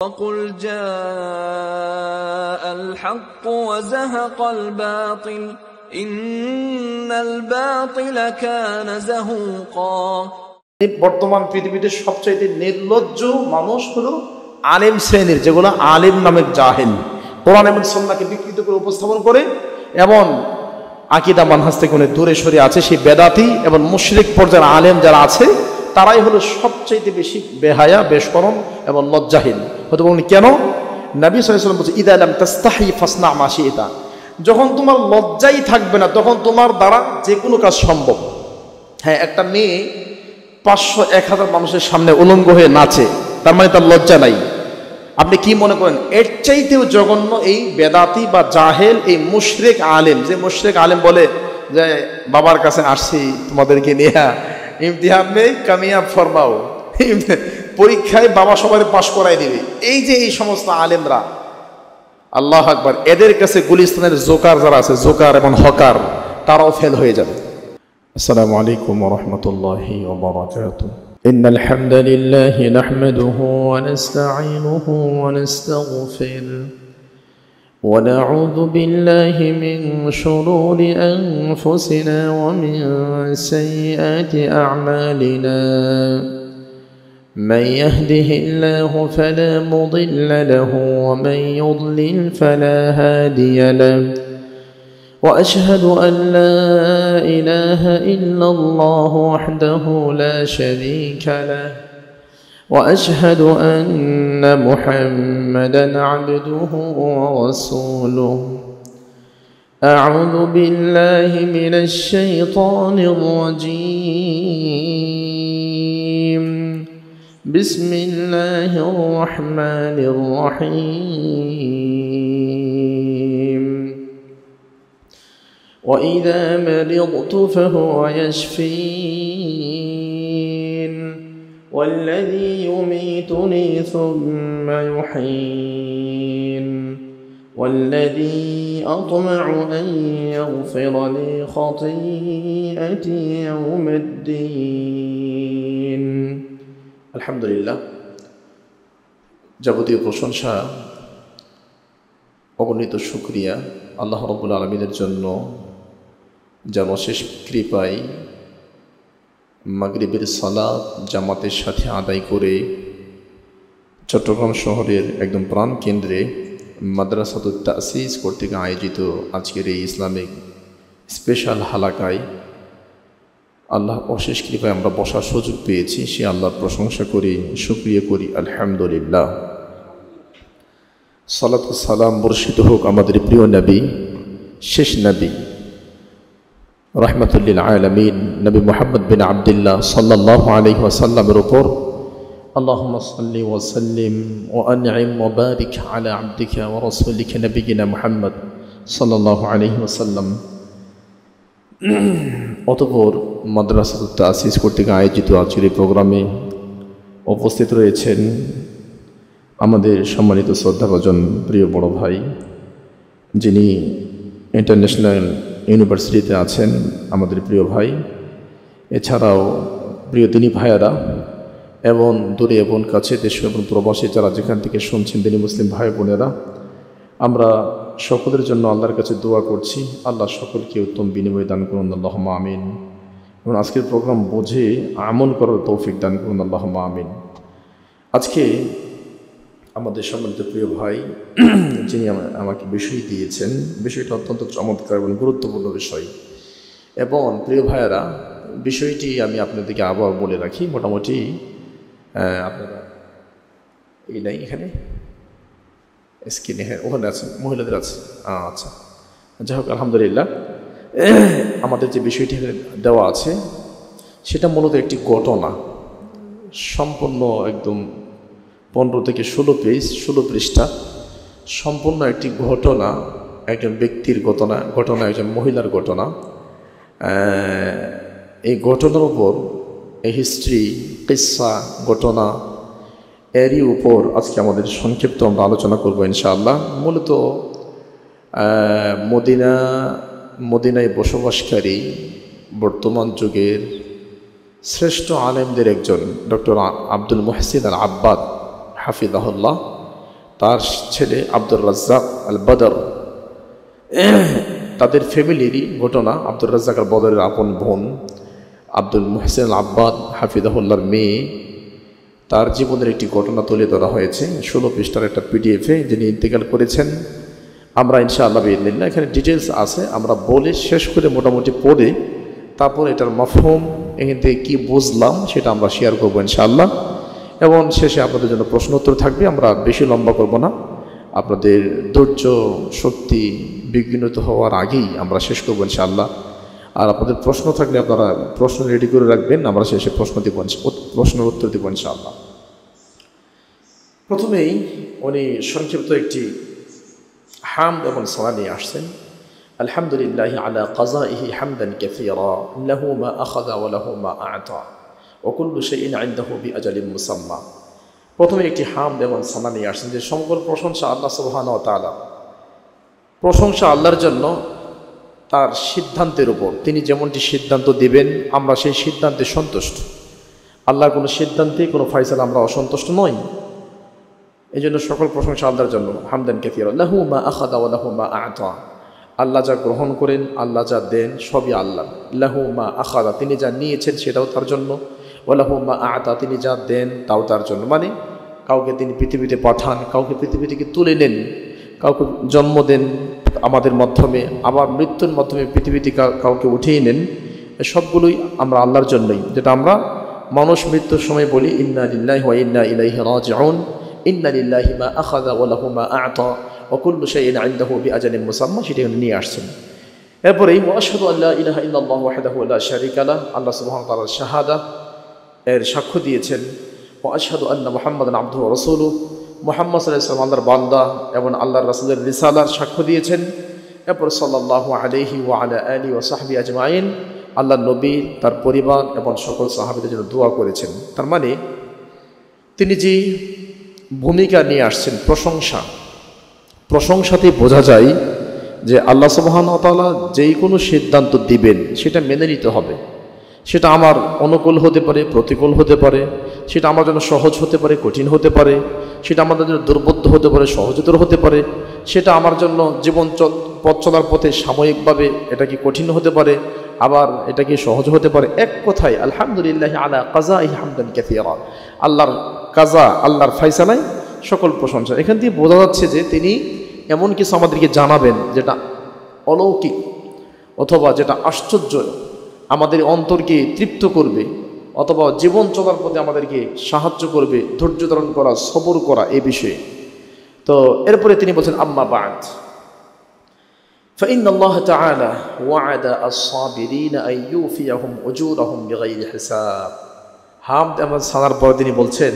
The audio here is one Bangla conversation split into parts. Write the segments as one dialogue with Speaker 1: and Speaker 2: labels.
Speaker 1: وَقُلْ جَاءَ الْحَقُّ وَزَهَقَ الْبَاطِلُ إِنَّ الْبَاطِلَ كَانَ زَهُوقًا।
Speaker 2: বর্তমান পৃথিবীতে সবচেয়ে নির্লজ্জ মানুষ হলো আলেম শ্রেণীর, যেগুলো আলেম নামের জাহেল, কোরআন এবং সুন্নাহকে বিকৃত করে উপস্থাপন করে এবং আকীদা মানহাজ থেকে অনেক দূরে সরে আছে। সেই বেদাতি এবং মুশরিক পর্যায়ের আলেম যারা আছে তারাই হলো সবচেয়ে বেশি বেহায়া, বেশরম এবং লজ্জাহীন। হয়তো বলুন কেন? নবী সাল্লাল্লাহু আলাইহি ওয়াসাল্লাম বলছে, ইযা লাম তাস্তাহি ফাসনা মা শি'তা। যখন তোমার লজ্জাই থাকবে না তখন তোমার দ্বারা যে কোনো কাজ সম্ভব। হ্যাঁ, একটা মেয়ে 500-1000 মানুষের সামনে উলঙ্গ হয়ে নাচে, তার মানে তার লজ্জা নাই। আপনি কি মনে করেন এর চাইতেও জঘন্য এই বেদাতি বা জাহেল, এই মুশরিক আলেম, যে মুশরিক আলেম বলে যে বাবার কাছে আসছি তোমাদেরকে নিয়ে, ইমতিহান নেই কামিয়াব ফরমাও, পরীক্ষায় বাবা সবাই পাশ করাই দিবে। এই যে এই সমস্ত আলেমরা, আল্লাহ আকবার, এদের কাছে গুলিস্তানের জোকার যারা আছে, জোকার এবং হকার, তারাও ফেল হয়ে যাবে। আসসালামু আলাইকুম ওয়া রাহমাতুল্লাহি ওয়া বারাকাতুহু। ইন্নাল হামদালিল্লাহি নাহমাদুহু ওয়া নাস্তাঈনুহু ওয়া নাস্তাগফিরুহ ওয়া নাউযু বিল্লাহি মিন শুরুরি আনফুসিনা ওয়া মিন সাইয়্যাতি আ'মালিনা। من يهده الله فلا مضل له ومن يضلل فلا هادي له وأشهد أن لا إله إلا الله وحده لا شريك له وأشهد أن محمدا عبده ورسوله. أعوذ بالله من الشيطان الرجيم. بسم الله الرحمن الرحيم. وإذا مرضت فهو يشفين والذي يميتني ثم يحيين والذي أطمع أن يغفر لي خطيئتي يوم الدين. আলহামদুলিল্লাহ, যাবতীয় প্রশংসা, অগণিত শুকরিয়া আল্লাহ রাব্বুল আলামিনের জন্য, যার অশেষ কৃপায় মাগরিবের সালাত জামাতের সাথে আদায় করে চট্টগ্রাম শহরের একদম প্রাণ কেন্দ্রে মাদ্রাসাতুত তাসিস কর্তৃক আয়োজিত আজকের এই ইসলামিক স্পেশাল হালাকায় আল্লাহ অশেষ কৃপায় আমরা বসার সুযোগ পেয়েছি। সে আল্লাহর প্রশংসা করি, শুকরিয়া করি, আলহামদুলিল্লাহ। সালাত ও সালাম বর্ষিত হোক আমাদের প্রিয় নবী, শেষ নবী, রাহমাতুল লিল আলামিন, নবী মুহাম্মদ বিন আব্দুল্লাহ সাল্লাল্লাহু আলাইহি ওয়াসাল্লামের উপর। আল্লাহুম্মা সাল্লি ওয়া সাল্লিম ওয়া আন'ইম ওয়া বারিক আলা আবদিকা ওয়া রাসূলিকা নবিয়িনা মুহাম্মদ সাল্লাল্লাহু আলাইহি ওয়াসাল্লাম। অতঃপর মাদ্রাসাতুত তাসিস কর্তৃক আয়োজিত আজকের এই প্রোগ্রামে উপস্থিত রয়েছেন আমাদের সম্মানিত শ্রদ্ধাভাজন প্রিয় বড় ভাই, যিনি ইন্টারন্যাশনাল ইউনিভার্সিটিতে আছেন, আমাদের প্রিয় ভাই। এছাড়াও প্রিয় দিনী ভাইয়েরা এবং দূরে এবং কাছে, দেশ এবং প্রবাসী যারা যেখান থেকে শুনছেন, দিনী মুসলিম ভাই বোনেরা, আমরা সকলের জন্য আল্লাহর কাছে দোয়া করছি, আল্লাহ সকলকে উত্তম বিনিময় দান করুন, আল্লাহুম্মা আমিন। এবং আজকের প্রোগ্রাম বুঝে আমল করার তৌফিক দান করুন, আল্লাহুম্মা আমিন। আজকে আমাদের সম্মানিত প্রিয় ভাই যিনি আমাকে বিষয় দিয়েছেন, বিষয়টা অত্যন্ত চমৎকার এবং গুরুত্বপূর্ণ বিষয়। এবং প্রিয় ভাইয়েরা, বিষয়টি আমি আপনাদেরকে আবার বলে রাখি, মোটামুটি আপনারা এই নাই এখানে স্ক্রিনে, হ্যাঁ ওখানে আছে, মহিলাদের আছে, আচ্ছা, যাই হোক আলহামদুলিল্লাহ। আমাদের যে বিষয়টি দেওয়া আছে সেটা মূলত একটি ঘটনা, সম্পূর্ণ একদম 15 থেকে 16 পৃষ্ঠা সম্পূর্ণ একটি ঘটনা, একজন ব্যক্তির ঘটনা, একজন মহিলার ঘটনা। এই ঘটনার উপর, এই হিস্ট্রি, কিসসা, ঘটনা, এরই উপর আজকে আমাদের সংক্ষিপ্ত আমরা আলোচনা করব ইনশাআল্লাহ। মূলত মদিনায় বসবাসকারী বর্তমান যুগের শ্রেষ্ঠ আলেমদের একজন ডক্টর আব্দুল মুহসিন আল আব্বাদ হাফিজাহুল্লাহ, তার ছেলে আব্দুর রাজ্জাক আল বদর, তাদের ফ্যামিলিরই ঘটনা। আব্দুর রাজ্জাক আল বদরের আপন বোন আব্দুল মুহসিন আল আব্বাদ হাফিজাহুল্লাহর মেয়ে, তার জীবনের একটি ঘটনা তুলে ধরা হয়েছে 16 পৃষ্ঠার একটা পিডিএফে, যিনি ইন্তেকাল করেছেন। আমরা ইনশাআল্লাহ বিইذনিল্লাহ এখানে ডিটেলস আছে, আমরা বলে শেষ করে মোটামুটি পড়ে তারপর এটার মাফহুম এখান থেকে কী বুঝলাম সেটা আমরা শেয়ার করবো ইনশাআল্লাহ। এবং শেষে আপনাদের জন্য প্রশ্ন উত্তর থাকবে। আমরা বেশি লম্বা করব না, আপনাদের ধৈর্য শক্তি বিঘ্নিত হওয়ার আগেই আমরা শেষ করবো ইনশাআল্লাহ। আর আপনাদের প্রশ্ন থাকলে আপনারা প্রশ্ন রেডি করে রাখবেন, আমরা শেষে প্রশ্নের উত্তর দেব ইনশাআল্লাহ। প্রথমেই উনি সংক্ষিপ্ত একটি হামদ এবং সালাত নিয়ে আসছেন। আলহামদুলিল্লাহ আলা কাযাইহি হামদান কাসীরা লাহু মা আখাযা ওয়া লাহু মা আ'তা ওয়া কুল্লু শাইইন 'ইনদাহু বিআজালিন মুসাম্মা। প্রথমে একটি হামদ এবং সালাত নিয়ে আসছেন যে সকল প্রশংসা আল্লাহ সুবহানাহু ওয়া তাআলা। প্রশংসা আল্লাহর জন্য তার সিদ্ধান্তের উপর, তিনি যেমনটি সিদ্ধান্ত দিবেন আমরা সেই সিদ্ধান্তে সন্তুষ্ট। আল্লাহর কোনো সিদ্ধান্তে কোনো ফয়সালা আমরা অসন্তুষ্ট নই। এই জন্য সকল প্রশংসা আল্লাহর জন্য হামদান কাসীরা লাহু মা আখাযা ওয়া লাহু মা আ'তা। আল্লাহ যা গ্রহণ করেন, আল্লাহ যা দেন সবই আল্লাহ। লাহু মা আখাযা, তিনি যা নিয়েছেন সেটাও তার জন্য। ওয়া লাহু মা আ'তা, তিনি যা দেন তাও তার জন্য। মানে কাউকে তিনি পৃথিবীতে পাঠান, কাউকে পৃথিবী থেকে তুলে নেন, কাউকে জন্ম দেন আমাদের মাধ্যমে, আবার মৃত্যুর মাধ্যমে পৃথিবী থেকে কাউকে উঠিয়ে নেন, সবগুলোই আমরা আল্লাহর জন্যই। যেটা আমরা মানুষ মৃত্যুর সময় বলি ইন্না লিল্লাহি ওয়া ইন্না ইলাইহি রাজিউন, ইন্না লিল্লাহি মা আখাযা ওয়া লাহু মা আ'তা ওয়া কুল্লু শাইইন 'ইনদাহু বিআজালিন মুসাম্মা, সেটা নিয়ে আসছেন। এরপরেই ওয়া আশহাদু আল্লা ইলাহা ইল্লাল্লাহু ওয়াহদাহু লা শারীকা লাহ, আল্লাহ সুবহানাহু ওয়া তাআলার শাহাদা এর সাক্ষ্য দিয়েছেন। ওয়া আশহাদু আন্না মুহাম্মাদান আবদুহু ওয়া রাসূলুহু, মুহাম্মদ সাল্লাল্লাহু আলাইহি ওয়াসাল্লাম আল্লাহর বান্দা এবং আল্লাহর রাসূলের রিসালার সাক্ষ্য দিয়েছেন। এরপর সাল্লাল্লাহু আলাইহি ওয়া আলা আলিহি ওয়া সাহবিহি আজমাইন, আল্লাহর নবী তার পরিবার এবং সকল সাহাবীদের জন্য দোয়া করেছেন। তার মানে তিনি যে ভূমিকা নিয়ে আসছেন প্রশংসাতে বোঝা যায় যে আল্লাহ সুবহানাহু ওয়া তাআলা যেই কোনো সিদ্ধান্ত দিবেন সেটা মেনে নিতে হবে। সেটা আমার অনুকূল হতে পারে, প্রতিকূল হতে পারে, সেটা আমার জন্য সহজ হতে পারে, কঠিন হতে পারে, সেটা আমাদের জন্য দুর্বোধ্য হতে পারে, সহজতর হতে পারে, সেটা আমার জন্য জীবন পথ চলার পথে সাময়িকভাবে এটা কি কঠিন হতে পারে, আবার এটা কি সহজ হতে পারে। এক কথায় আলহামদুলিল্লাহ আলা কাযাইহি হামদান কাসীরা, আল্লাহর কাজা, আল্লাহর ফয়সালায় সকল প্রশংসা। এখান থেকে বোঝা যাচ্ছে যে তিনি এমন কিছু আমাদেরকে জানাবেন যেটা অলৌকিক অথবা যেটা আশ্চর্য, আমাদের অন্তরকে তৃপ্ত করবে, অথবা জীবন চলার পথে আমাদেরকে সাহায্য করবে, ধৈর্য ধারণ করা, সবর করা এই বিষয়ে। তো এরপরে তিনি বলছেন আম্মা বা'দ ফাইন্নাল্লাহ তাআলা ওয়া'আদা আস-সাবিরিনা আন ইউফিয়াহুম উজুরাহুম বিগাইরি হিসাব। হামদ এবং সালার পর তিনি বলছেন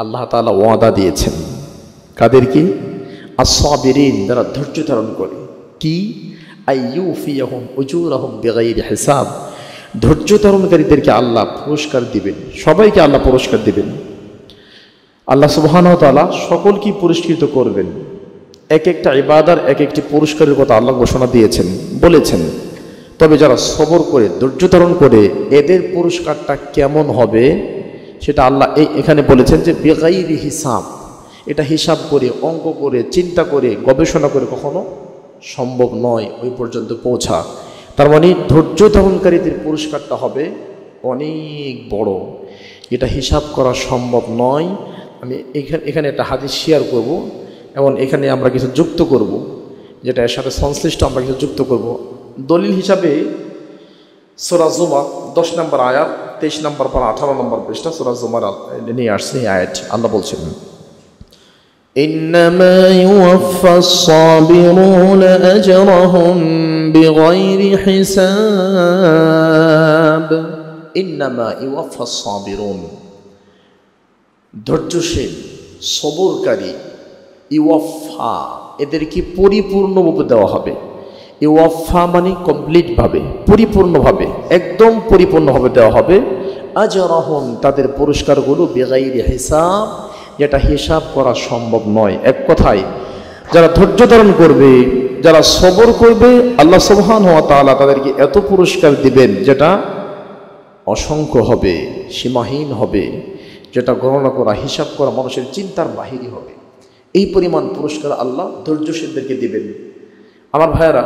Speaker 2: আল্লাহ তাআলা ওয়াদা দিয়েছেন কাদেরকে? আস-সাবিরিন, যারা ধৈর্য ধারণ করে। কি? আন ইউফিয়াহুম উজুরাহুম বিগাইরি হিসাব, ধৈর্য ধারণকারীদেরকে আল্লাহ পুরস্কার দিবেন, সবাইকে আল্লাহ পুরস্কার দিবেন। আল্লাহ সুবহানাহু ওয়া তাআলা সকলকে পুরস্কৃত করবেন। এক একটা ইবাদার এক একটি পুরস্কারের কথা আল্লাহ ঘোষণা দিয়েছেন, বলেছেন। তবে যারা সবর করে, ধৈর্য ধারণ করে, এদের পুরস্কারটা কেমন হবে সেটা আল্লাহ এখানে বলেছেন যে বিগাইরি হিসাব। এটা হিসাব করে, অঙ্ক করে, চিন্তা করে, গবেষণা করে কখনো সম্ভব নয় ওই পর্যন্ত পৌঁছা। তার মানে ধৈর্য ধারণকারীদের পুরস্কারটা হবে অনেক বড়, এটা হিসাব করা সম্ভব নয়। আমি এখানে একটা হাদিস শেয়ার করব এবং এখানে আমরা কিছু যুক্ত করব, যেটা এর সাথে সংশ্লিষ্ট আমরা কিছু যুক্ত করব। দলিল হিসাবে সূরা জুমার 10 নম্বর আয়াত, 23 নম্বর পর 18 নম্বর পৃষ্ঠা সূরা জুমার নিয়ে আসছে এই আয়াত। আল্লাহ বলছেন
Speaker 1: ইন্নামা ইউওয়াফাস সাবিরুনা আজরাহুম বিগাইরি হিসাব।
Speaker 2: ইন্নামা ইউওয়াফাস সাবিরুন, ধৈর্যশীল সবরকারী, ইউওয়াফা এদেরকে পরিপূর্ণভাবে দেওয়া হবে। ইউওয়াফা মানে কমপ্লিটভাবে, পরিপূর্ণভাবে, একদম পরিপূর্ণভাবে দেওয়া হবে। আজরাহুম, তাদের পুরস্কারগুলো বিগাইরি হিসাব, যেটা হিসাব করা সম্ভব নয়। এক কথায় যারা ধৈর্য ধারণ করবে, যারা সবর করবে, আল্লাহ সুবহানাহু ওয়া তাআলা তাদেরকে এত পুরস্কার দিবেন যেটা অসংখ্য হবে, সীমাহীন হবে, যেটা গণনা করা, হিসাব করা মানুষের চিন্তার বাহিরে হবে। এই পরিমাণ পুরস্কার আল্লাহ ধৈর্যশীলদেরকে দিবেন। আমার ভাইয়েরা,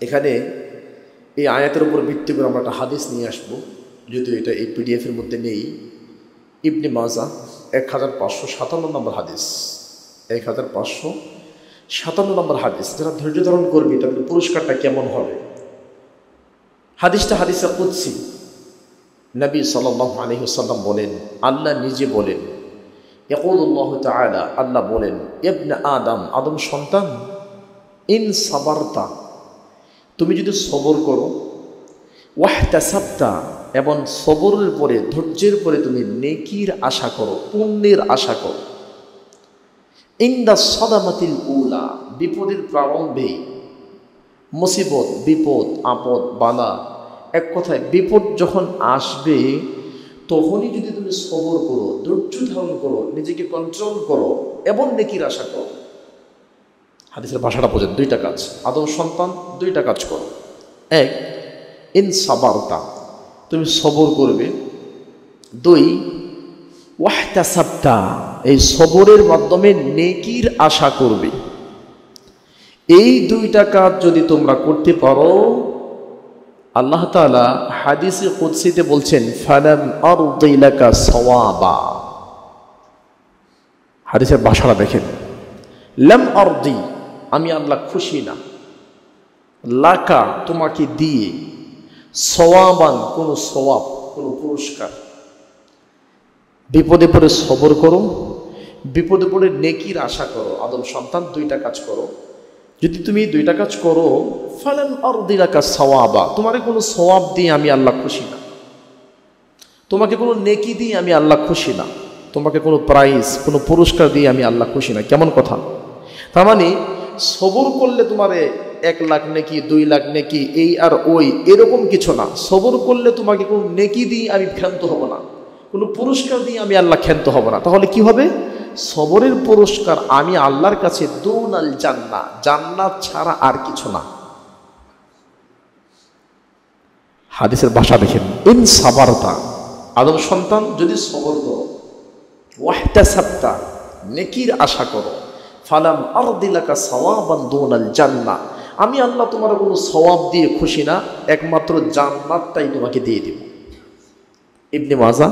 Speaker 2: এখানে এই আয়াতের উপর ভিত্তি করে আমরা একটা হাদিস নিয়ে আসবো, যদিও এটা এই পিডিএফের মধ্যে নেই। ইবনে মাজাহ 1557 নম্বর হাদিস, 1557 নম্বর হাদিস। যারা ধৈর্য ধারণ করবে তাদের পুরস্কারটা কেমন হবে? হাদিসটা হাদিসে কুদসি। নবী সাল্লাল্লাহু আলাইহি ওয়াসাল্লাম বলেন, আল্লাহ নিজে বলেন, ইয়াকুলুল্লাহু তাআলা, আল্লাহ বলেন, ইবনে আদম, আদম সন্তান, ইন সাবারতা, তুমি যদি সবর করো, ওয়াহতাসাবতা, এবং সবরের পরে, ধৈর্যের পরে তুমি নেকির আশা করো, পুণ্যের আশা করো, ইনদা সাদামাতিল উলা, বিপদের প্রারম্ভে, মুসিবত, বিপদ, আপদ, বালা, এক কথায় বিপদ যখন আসবে তখনই যদি তুমি সবর করো, ধৈর্য ধারণ করো, নিজেকে কন্ট্রোল করো এবং নেকির আশা করো। হাদিসের ভাষাটা বোঝেন, দুইটা কাজ। আদম সন্তান, দুইটা কাজ করো। এক, ইন সাবারতা, তুমি সবর করবে। দুই, ওয়াহতাসাবতা, এই সবরের মাধ্যমে নেকির আশা করবে। এই দুইটা কাজ যদি তোমরা করতে পারো, আল্লাহ তাআলা হাদিসে কুদসিতে বলছেন, ফালাম আরদি লাকা সাওয়াবা। হাদিসের ভাষাটা দেখেন, লাম আরদি, আমি আল্লাহ খুশি না, লাকা, তোমাকে দিয়ে, সওয়াবান, কোনো সওয়াব, কোনো পুরস্কার। বিপদে পড়ে সবর করো, বিপদে পড়ে নেকির আশা করো। আদম সন্তান, দুইটা কাজ করো। যদি তুমি দুইটা কাজ করো, ফালাম আরদি লাকা সাওয়াবা, তোমার কোনো সওয়াব দিয়ে আমি আল্লাহ খুশি না, তোমাকে কোনো নেকি দিয়ে আমি আল্লাহ খুশি না, তোমাকে কোনো প্রাইজ, কোনো পুরস্কার দিয়ে আমি আল্লাহ খুশি না। কেমন কথা? তার মানে সবর করলে তোমারে 1 লাখ নেকি, 2 লাখ নেকি, এই আর ওই, এরকম কিছু না। সবর করলে তোমাকে কোনো নেকি দিয়ে আমি ক্ষান্ত হব না, কোনো পুরস্কার দিয়ে আমি আল্লাহ ক্ষান্ত হব না। তাহলে কি হবে? সবরের পুরস্কার আমি আল্লাহর কাছে দুনাল জান্নাত, জান্নাত ছাড়া আর কিছু না। হাদিসের ভাষা দেখেন, ইন সাবারতা, আদম সন্তান যদি সবর করো, ওয়াহতাসাবতা, নেকির আশা করো, ফালাম আরদি লাকা সাওয়াবান দুনাল জান্নাহ, আমি আল্লাহ তোমার কোনো সওয়াব দিয়ে খুশি না, একমাত্র জান্নাতটাই তোমাকে দিয়ে দেব। ইবনে মাজাহ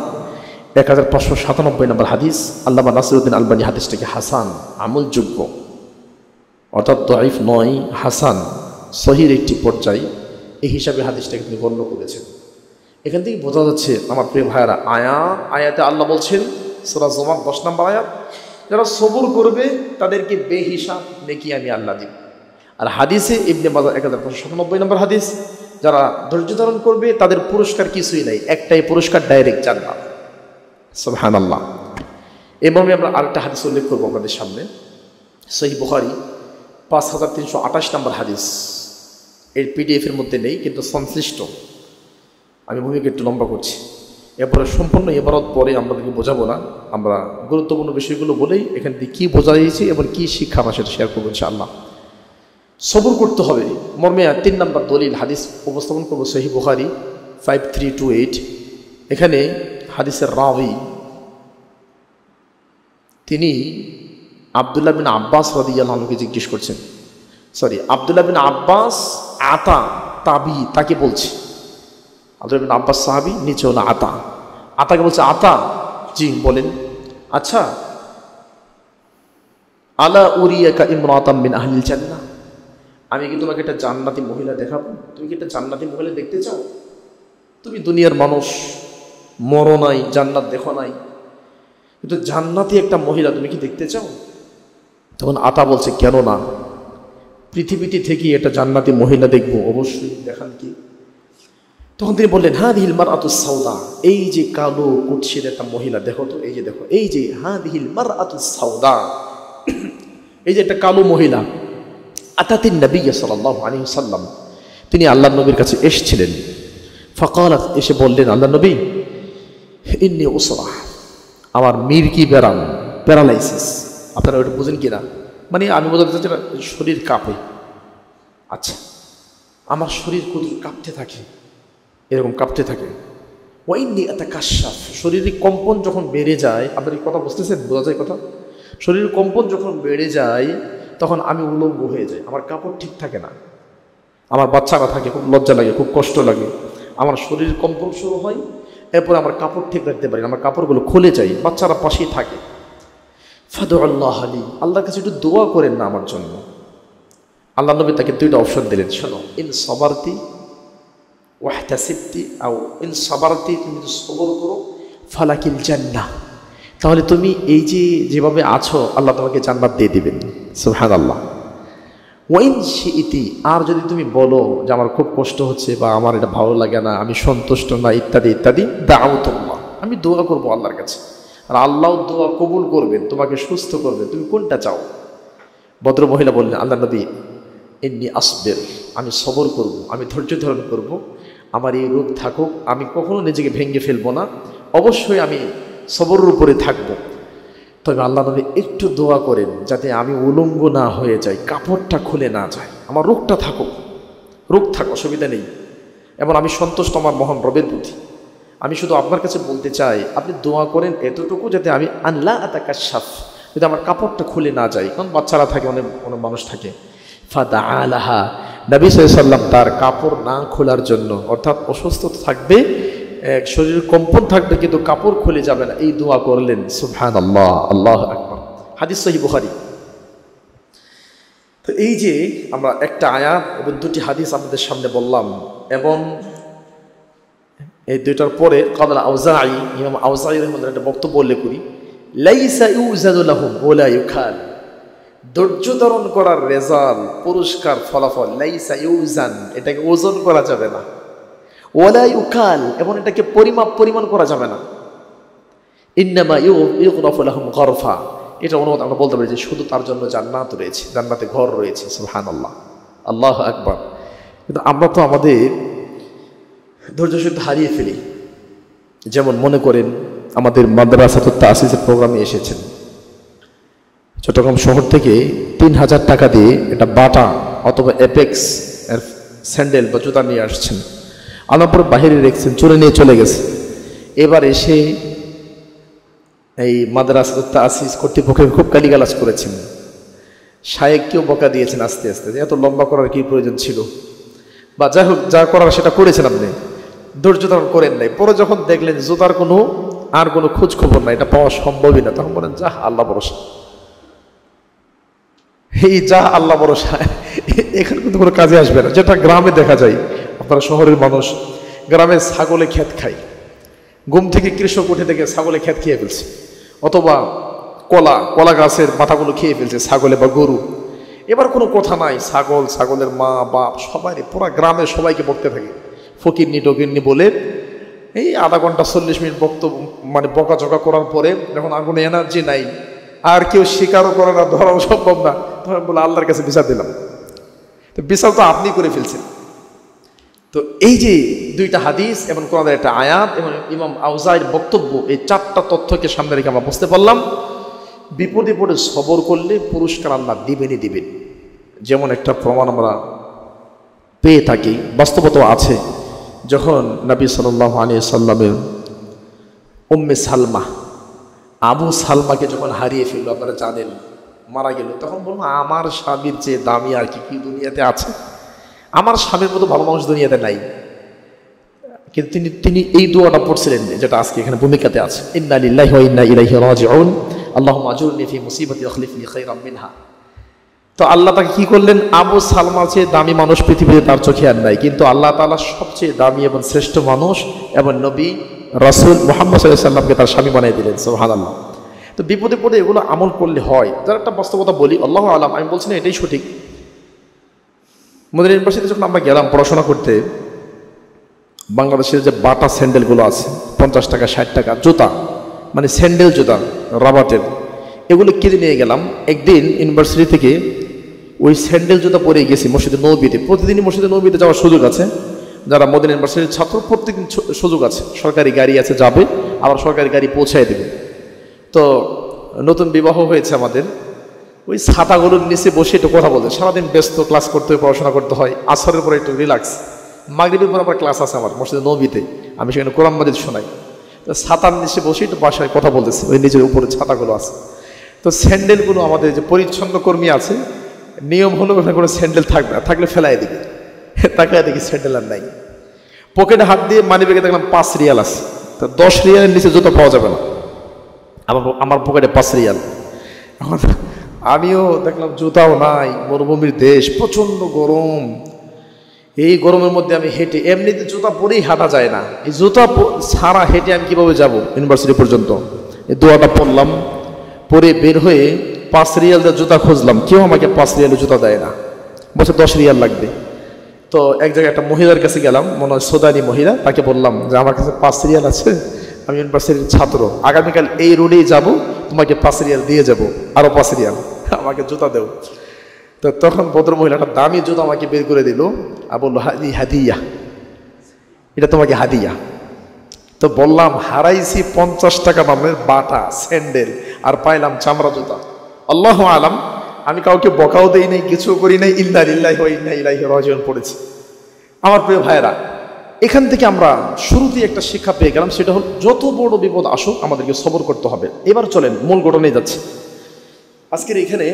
Speaker 2: 1597 নম্বর হাদিস। আল্লামা নাসিরউদ্দিন আলবানী হাদিসটাকে হাসান, আমলযোগ্য, অর্থাৎ দাঈফ নয়, হাসান, সহির একটি পর্যায়, এই হিসাবে হাদিসটাকে তিনি গণ্য করেছেন। এখান থেকে বোঝা যাচ্ছে আমার প্রিয় ভাইয়েরা, আয়াতে আল্লাহ বলছেন, সূরা জুমার 10 নম্বর আয়াত, যারা সবর করবে তাদেরকে বেহিসাব নেকি আমি আল্লাহ দিব। আর হাদিসে ইবনে মাজাহ 1597 নম্বর হাদিস, যারা ধৈর্য ধারণ করবে তাদের পুরস্কার কিছুই নাই, একটাই পুরস্কার, ডাইরেক্ট জান্নাত। সুবহানাল্লাহ। এভাবে আমরা আরেকটা হাদিস উল্লেখ করবো আপনাদের সামনে, সহিহ বুখারী 5328 নম্বর হাদিস। এর পিডিএফের মধ্যে নেই, কিন্তু সংশ্লিষ্ট, আমি ভূমিকা একটু লম্বা করছি। এরপরে সম্পূর্ণ ইবারত পরে আমাদেরকে বোঝাবো না, আমরা গুরুত্বপূর্ণ বিষয়গুলো বলেই এখান থেকে কী বোঝা যাচ্ছে এবং কী শিক্ষা আমরা সেটা শেয়ার করবো ইনশাআল্লাহ। সবর করতে হবে মর্মে 3 নম্বর দলিল হাদিস উপস্থাপন করবো, সহিহ বুখারী 5328। এখানে হাদিসের রাবি তিনি আব্দুল্লাহ বিন আব্বাস রাদিয়াল্লাহু আনহুকে জিজ্ঞেস করছেন, আব্দুল্লাহ বিন আব্বাস আতা তাবি, তাকে বলছে, আব্দুল্লাহ বিন আব্বাস সাহাবী, নিচে হলো আতা, আতাকে বলছে, আতা, জি বলেন, আচ্ছা, আলা উরিয়াকা ইমরাতাম মিন আহলিল জান্নাহ, আমি কি তোমাকে একটা জান্নাতি মহিলা দেখাবো? তুমি কি একটা জান্নাতি মহিলা দেখতে চাও? তুমি দুনিয়ার মানুষ, মরো নাই, জান্নাত দেখো নাই, কিন্তু জান্নাতি একটা মহিলা তুমি কি দেখতে চাও? তখন আতা বলছে, কেন না, পৃথিবীতে থেকে একটা জান্নাতি মহিলা দেখবো, অবশ্যই, দেখান কি? তখন তিনি বললেন, হাদিহিল মারআতুস সাউদা, এই যে কালো কুৎসিত একটা মহিলা, দেখো তো, এই যে দেখো, এই যে হাদিহিল মারআতুস সাউদা, এই যে একটা কালো মহিলা, আতাতিন নবী সাল্লাল্লাহু আলাইহি ওয়াসাল্লাম, তিনি আল্লাহর নবীর কাছে এসেছিলেন। ফাকালাত, এসে বললেন, আল্লাহ নবী, ইন্নী উসরা, আমার মির্কি ব্যারাম, প্যারালাইসিস, আপনারা ওটা বুঝেন কিনা? মানে আমি বোঝাতে চাচ্ছি, শরীর কাঁপে, আচ্ছা, আমার শরীর কত কাঁপতে থাকে, এরকম কাঁপতে থাকে। ওয়াইন্নী আতাকাশাফ, শরীরে কম্পন যখন বেড়ে যায়, আপনার এই কথা বুঝতেছেন, বোঝা যায় কথা, শরীরের কম্পন যখন বেড়ে যায় তখন আমি উলঙ্গ হয়ে যাই, আমার কাপড় ঠিক থাকে না, আমার বাচ্চারা থাকে, খুব লজ্জা লাগে, খুব কষ্ট লাগে, আমার শরীর কম্পন শুরু হয়, এরপরে আমার কাপড় ঠিক রাখতে পারি না, আমার কাপড়গুলো খুলে যায়, বাচ্চারা পাশেই থাকে। ফাদু আল্লাহ আলী, আল্লাহর কাছে একটু দোয়া করেন না আমার জন্য। আল্লাহ নবী তাকে দুইটা অপশন দিলেন, শোনো, ইন সবারতি ওয়াহতাসিবতি আও ইন সবারতি, তুমি যদি সবর করো ফালাকিল জান্নাহ, তাহলে তুমি এই যে যেভাবে আছো আল্লাহ তোমাকে জান্নাত দিয়ে দিবেন। সুবহানাল্লাহ। ওয়াইন শিইতি, আর যদি তুমি বলো যে আমার খুব কষ্ট হচ্ছে বা আমার এটা ভালো লাগে না, আমি সন্তুষ্ট না, ইত্যাদি ইত্যাদি, দাউতুল্লাহ, আমি দোয়া করবো আল্লাহর কাছে, আর আল্লাহ দোয়া কবুল করবেন, তোমাকে সুস্থ করবেন, তুমি কোনটা চাও? ভদ্র মহিলা বললেন, আল্লাহ নবী, ইন্নী আসবির, আমি সবর করব, আমি ধৈর্য ধারণ করব, আমার এই রোগ থাকুক, আমি কখনো নিজেকে ভেঙে ফেলবো না, অবশ্যই আমি সবরের উপরে থাকবো। তবে আল্লাহ নবী একটু দোয়া করেন যাতে আমি উলঙ্গ না হয়ে যাই, কাপড়টা খুলে না যায়, আমার রোগটা থাকুক, রোগ থাক, অসুবিধা নেই, এবং আমি সন্তুষ্ট আমার মহান রবের প্রতি। আমি শুধু আপনার কাছে বলতে চাই, আপনি দোয়া করেন এতটুকু যাতে আমি আল্লাহ আতাকাশাফ, যদি আমার কাপড়টা খুলে না যায়, কারণ বাচ্চারা থাকে, অনেক অনেক মানুষ থাকে। ফাদা আলাহা, নবী সাল্লাল্লাহু আলাইহি ওয়াসাল্লাম তার কাপড় না খোলার জন্য, অর্থাৎ অসুস্থতা থাকবে, শরীর কম্পন থাকবে কিন্তু কাপড় খুলে যাবে না, এই দোয়া করলেন। সুবহানাল্লাহ, আল্লাহু আকবার। হাদিস সহিহ বুখারী। তো এই যে আমরা একটা আয়াত এবং দুটি হাদিস আপনাদের সামনে বললাম, এবং এই দুইটার পরে কাল আউজাঈ, ইমাম আউজাঈ রাহিমাহুল্লাহ একটা বক্তব্য উল্লেখ করি, লাইসা ইউজাদু লাহুম ওয়ালা ইউখাল, ধৈর্য ধারণ করার রেজাল্ট, পুরস্কার, ফলাফল, লাইসা ইউজান, এটাকে ওজন করা যাবে না, ওয়ালা ইউকাল, এবং এটাকে পরিমাণ করা যাবে না, ইন্নামা ইউগরাফু লাহুম গরফা, এটা অনুবাদ আমরা বলতে পারি যে শুধু তার জন্য জান্নাত রয়েছে, জান্নাতে ঘর রয়েছে। সুবহানাল্লাহ, আল্লাহু আকবার। কিন্তু আমরা তো আমাদের ধৈর্য শুদ্ধ হারিয়ে ফেলি। যেমন মনে করেন আমাদের মাদ্রাসাতুত তাসিসের প্রোগ্রামে এসেছেন, চট্টগ্রাম শহর থেকে ৩,০০০ টাকা দিয়ে এটা বাটা অথবা অ্যাপেক্স এর স্যান্ডেল বা জুতা নিয়ে আসছেন, আনারপর বাহিরে রেখেছেন, চলে নিয়ে চলে গেছে। এবার এসে এই মাদ্রাসাতুত তাসিস কর্তৃপক্ষকে খুব গালিগালাজ করেছেন, শায়েককেও বকা দিয়েছেন আস্তে আস্তে, এত লম্বা করার কি প্রয়োজন ছিল, বা যাই হোক, যা করার সেটা করেছেন, আপনি ধৈর্য ধারণ করেন নাই। পরে যখন দেখলেন জুতার আর কোনো খোঁজ খবর নাই, এটা পাওয়া সম্ভবই না, তখন বলেন যা আল্লাহ ভরসা, এই যা আল্লাহ ভরসা, এখানে কিন্তু কোনো কাজে আসবে না। যেটা গ্রামে দেখা যায়, আপনারা শহরের মানুষ, গ্রামে ছাগলে ক্ষেত খায়, ঘুম থেকে কৃষক উঠে থেকে ছাগলে ক্ষেত খেয়ে ফেলছে, অথবা কলা গাছের মাথাগুলো খেয়ে ফেলছে ছাগলে বা গরু। এবার কোনো কথা নাই, ছাগলের মা বাপ সবাই, পুরা গ্রামের সবাইকে বকতে থাকে, ফকিরনি টকিরনি বলে। এই আধা ঘন্টা 40 মিনিট বকাঝকা করার পরে যখন আর কোনো এনার্জি নাই, আর কেউ স্বীকারও করে না, ধরাও সম্ভব না, তখন বলে আল্লাহর কাছে বিচার দিলাম। তো বিচার তো আপনি করে ফেলছেন। তো এই যে দুইটা হাদিস এবং কোরআনের একটা আয়াত এবং ইমাম আউজাঈর বক্তব্য, এই চারটা তথ্যকে সামনে রেখে আমরা বুঝতে পারলাম, বিপদে পড়ে সবর করলে পুরস্কার আল্লাহ দিবেনই দিবেন। যেমন একটা প্রমাণ আমরা পেয়ে থাকি, বাস্তবতা আছে, যখন নবী সাল্লাল্লাহু আলাইহি সাল্লামের উম্মে সালমা, আবু সালমাকে যখন হারিয়ে ফেললো, আপনারা জানেন, মারা গেল, তখন বলবো আমার স্বামীর চেয়ে দামি আর কি দুনিয়াতে আছে, আমার স্বামীর মতো ভালো মানুষ দুনিয়াতে নাই। কিন্তু তিনি এই দোয়াটা পড়ছিলেন যেটা আজকে এখানে ভূমিকাতে আছে, ইন্না লিল্লাহি ওয়া ইন্না ইলাইহি রাজিউন, আল্লাহুম্মা আজুরনি ফি মুসিবাতি আখলিফনি খায়রাম মিনহা। তো আল্লাহ তাকে কি করলেন, আবু সালমার চেয়ে দামি মানুষ পৃথিবীতে তার চোখে আর নাই, কিন্তু আল্লাহ তাআলা সবচেয়ে দামি এবং শ্রেষ্ঠ মানুষ এবং নবী রাসূল মুহাম্মদ সাল্লাল্লাহু আলাইহি ওয়াসাল্লামকে তার স্বামী বানিয়ে দিলেন। সুবহানাল্লাহ। তো বিপদে পড়ে এগুলো আমল করলে হয়। যার একটা বাস্তবতা বলি, আল্লাহু আলাম, আমি বলছি না এটাই সঠিক। মদিনা ইউনিভার্সিটিতে যখন আমরা গেলাম পড়াশোনা করতে, বাংলাদেশের যে বাটা স্যান্ডেলগুলো আছে 50 টাকা 60 টাকা জুতা, মানে স্যান্ডেল জুতা রাবাটের, এগুলো কিনে নিয়ে গেলাম। একদিন ইউনিভার্সিটি থেকে ওই স্যান্ডেল জুতা পরে গেছি মসজিদে নববীতে। প্রতিদিনই মসজিদে নববীতে যাওয়ার সুযোগ আছে, যারা মদিনা ইউনিভার্সিটির ছাত্র প্রত্যেকদিন সুযোগ আছে, সরকারি গাড়ি আছে, যাবে, আবার সরকারি গাড়ি পৌঁছায় দেবে। তো নতুন বিবাহ হয়েছে আমাদের, ওই ছাতাগুলোর নিচে বসে একটু কথা বলতে, সারাদিন ব্যস্ত, ক্লাস করতে হয়, পড়াশোনা করতে হয়, আসরের পরে একটু রিল্যাক্স, মাগরিবের পর আবার ক্লাস আছে আমার মসজিদে নববীতে, আমি সেখানে কোরআন মাজিদ শোনাই। তো ছাতার নিচে বসে একটু বাসায় কথা বলতেছি, ওই নিজের উপরে ছাতাগুলো আছে। তো তো স্যান্ডেলগুলো আমাদের যে পরিচ্ছন্ন কর্মী আছে, নিয়ম হলো ওখানে কোনো স্যান্ডেল থাকবে না, থাকলে ফেলাই দিবে। তাকায় দেখি স্যান্ডেল আর নাই। পকেটে হাত দিয়ে মানি ব্যাগে দেখলাম 5 রিয়াল আছে। তো 10 রিয়ালের নিচে জুতো পাওয়া যাবে না। আমার পকেটে 5 রিয়াল। আমিও দেখলাম জুতাও নাই, মরুভূমির দেশ, প্রচণ্ড গরম। এই গরমের মধ্যে আমি হেঁটে, এমনিতে জুতা পরেই হাঁটা যায় না, এই জুতা ছাড়া হেঁটে আমি কীভাবে যাব ইউনিভার্সিটি পর্যন্ত। এই দোয়াটা পড়লাম, পরে বের হয়ে 5 রিয়ালের জুতা খুঁজলাম, কেউ আমাকে 5 রিয়ালের জুতা দেয় না, বলছে 10 রিয়াল লাগবে। তো এক জায়গায় একটা মহিলার কাছে গেলাম, মনে হয় সোদানি মহিলা, তাকে বললাম যে আমার কাছে 5 রিয়াল আছে, আমি ইউনিভার্সিটির ছাত্র, আগামীকাল এই রোডেই যাব, তোমাকে 5 রিয়াল দিয়ে যাব, আরও 5 রিয়াল, আমাকে জুতা দেও। তো তখন ভদ্র মহিলাটা দামি জুতা আমাকে বের করে দিল আর বললো হাদিয়া, এটা তোমাকে হাদিয়া। তো বললাম হারাইছি 50 টাকা দামের বাটা স্যান্ডেল, আর পাইলাম চামড়া জুতা। আল্লাহু আলাম, আমি কাউকে বকাও দেই নাই, কিছু করি নাই, ইন্না লিল্লাহি ওয়া ইন্না ইলাইহি রাজিউন পড়েছি। আমার প্রিয় ভাইয়েরা, এখান থেকে আমরা শুরুতেই একটা শিক্ষা পেয়ে গেলাম, সেটা হল যত বড় বিপদ আসুক আমাদেরকে সবর করতে হবে। এবার চলেন মূল ঘটনায় যাচ্ছে। আজকের এখানে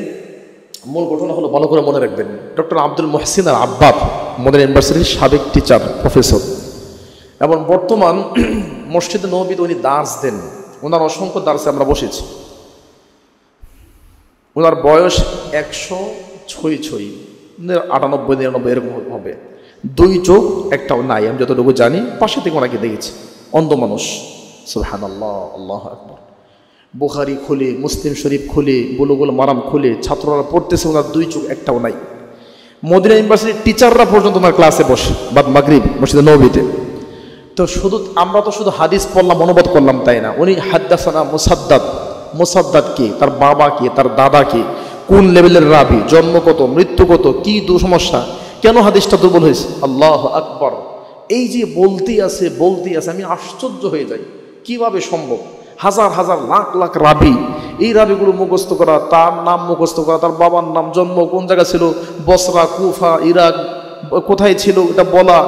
Speaker 2: মূল ঘটনা হলো, ভালো করে মনে রাখবেন, ডক্টর আব্দুল মুহসিন আল আব্বাদ মদিনা ইউনিভার্সিটির সাবেক টিচার, প্রফেসর, এবং বর্তমান মসজিদে নববীতে উনি দার্স দেন। ওনার অসংখ্য দার্সে আমরা বসেছি। ওনার বয়স 100 98 99 এরকম হবে। 2 চোখ একটাও নাই, আমি যতটুকু জানি, পাশে থেকে ওনাকে দেখেছি। অন্ধ মানুষ। সুবহানাল্লাহ, আল্লাহু আকবার। বুখারী খুলে, মুসলিম শরীফ খুলে, বুলুগুল মারাম খুলে ছাত্ররা পড়তেছে, ওনার 2 চোখ একটাও নাই। মদিনা ইউনিভার্সিটির টিচাররা পর্যন্ত ওনার ক্লাসে বসে বাদ মাগরিব মসজিদে নববীতে। তো আমরা তো শুধু হাদিস পড়লাম, অনুবাদ করলাম তাই না, উনি হাদ্দাসানা মুসাদ্দাদ কে, তার বাবা কে, তার দাদা কে, কোন লেভেলের রাবি, জন্ম কত, মৃত্যু কত, কি সমস্যা, কেন হাদিসটা দুর্বল হয়েছে। আল্লাহু আকবার। এই যে বলতেই আছে, আমি আশ্চর্য হয়ে যাই, কিভাবে সম্ভব। হাজার হাজার লাখ লাখ রাবি, এই রাবিগুলো মুখস্থ করা, তার নাম মুখস্থ করা, তার বাবার নাম, জন্ম কোন জায়গা ছিল, বসরা, কুফা, ইরাক কোথায় ছিল এটা বলা,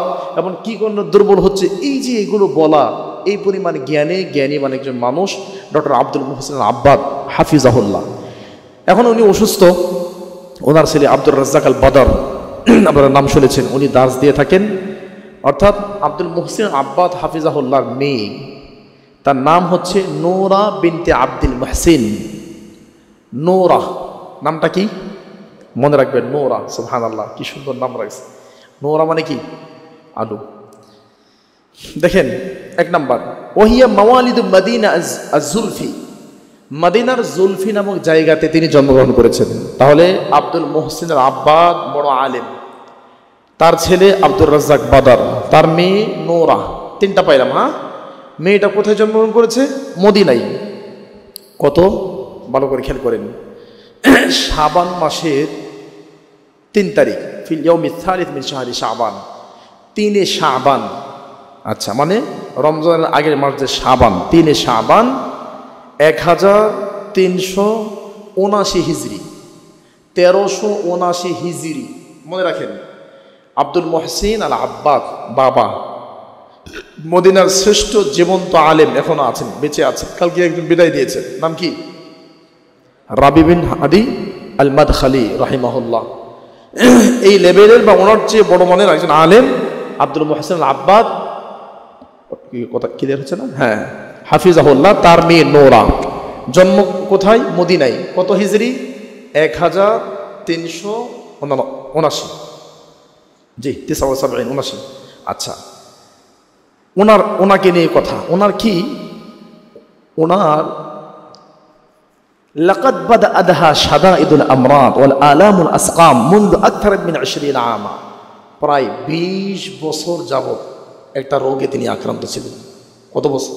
Speaker 2: এবং কি কোনো দুর্বল হচ্ছে, এই যে এগুলো বলা, এই পরিমাণ জ্ঞানী মানে একজন মানুষ ডক্টর আব্দুল মুহসিন আল আব্বাদ হাফিজাহুল্লাহ। এখন উনি অসুস্থ। ওনার ছেলে আব্দুর রাজ্জাক আল বাদর, আপনারা নাম শুনেছেন, উনি দার্স দিয়ে থাকেন। অর্থাৎ আব্দুল মুহসিন আব্বাদ হাফিজাহুল্লাহর মেয়ে, তার নাম হচ্ছে নোরা বিনতে আব্দুল মুহসিন। নোরা নামটা কি মনে রাখবেন, নোরা। সুবহানাল্লাহ, কি সুন্দর নাম রাখছে। নোরা মানে কি? আলু। দেখেন, 1 নাম্বার, ওহিয়া মাওয়ালিদু মদিনা আজ-জুলফি, মদিনার জুলফি নামক জায়গাতে তিনি জন্মগ্রহণ করেছেন। তাহলে আব্দুল মুহসিন আল আব্বাদ বড় আলেম, তার ছেলে আব্দুর রাজ্জাক বাদর, তার মেয়ে নোরা, 3টা পাইলাম। হ্যাঁ, মেয়েটা কোথায় জন্মগ্রহণ করেছে? মদিনায়। কত ভালো করে খেয়াল করেন, শাবান মাসের 3 তারিখ, ফিল ইয়াউমিস সালিস মিন শাহরি শাবান, 3 শাবান। আচ্ছা, মানে রমজানের আগের মাস যে শাবান, 3 শাবান 1379 হিজরি, 1379 হিজরি। মনে রাখেন, আব্দুল মুহসিন আল আব্বাদ বাবা, মদিনার শ্রেষ্ঠ জীবন্ত আলেম, এখনো আছেন, বেঁচে আছেন। কালকে একজন বিদায় দিয়েছেন, নাম কি? রাবি বিন হাদি আল মাদখালি রাহিমাহুল্লাহ। এই লেভেলের বা ওনার চেয়ে বড় মানের একজন আলেম আব্দুল মুহসিন আল আব্বাদ, কথা ক্লিয়ার হচ্ছে না? হ্যাঁ, হাফিজাহুল্লাহ। তার মেয়ে নোরা, জন্ম কোথায়? মদিনায়। কত হিজরি? 1379। জি, 79। আচ্ছা, ওনাকে নিয়ে কথা। ওনার কি? ওনার লাকাদ বাদাআহা শাদাইদুল আমরাদ ওয়াল আলামুল আসকাম মুনযু আকথার মিন 20 আমা, প্রায় 20 বছর যাবত একটা রোগে তিনি আক্রান্ত ছিলেন। কত বছর?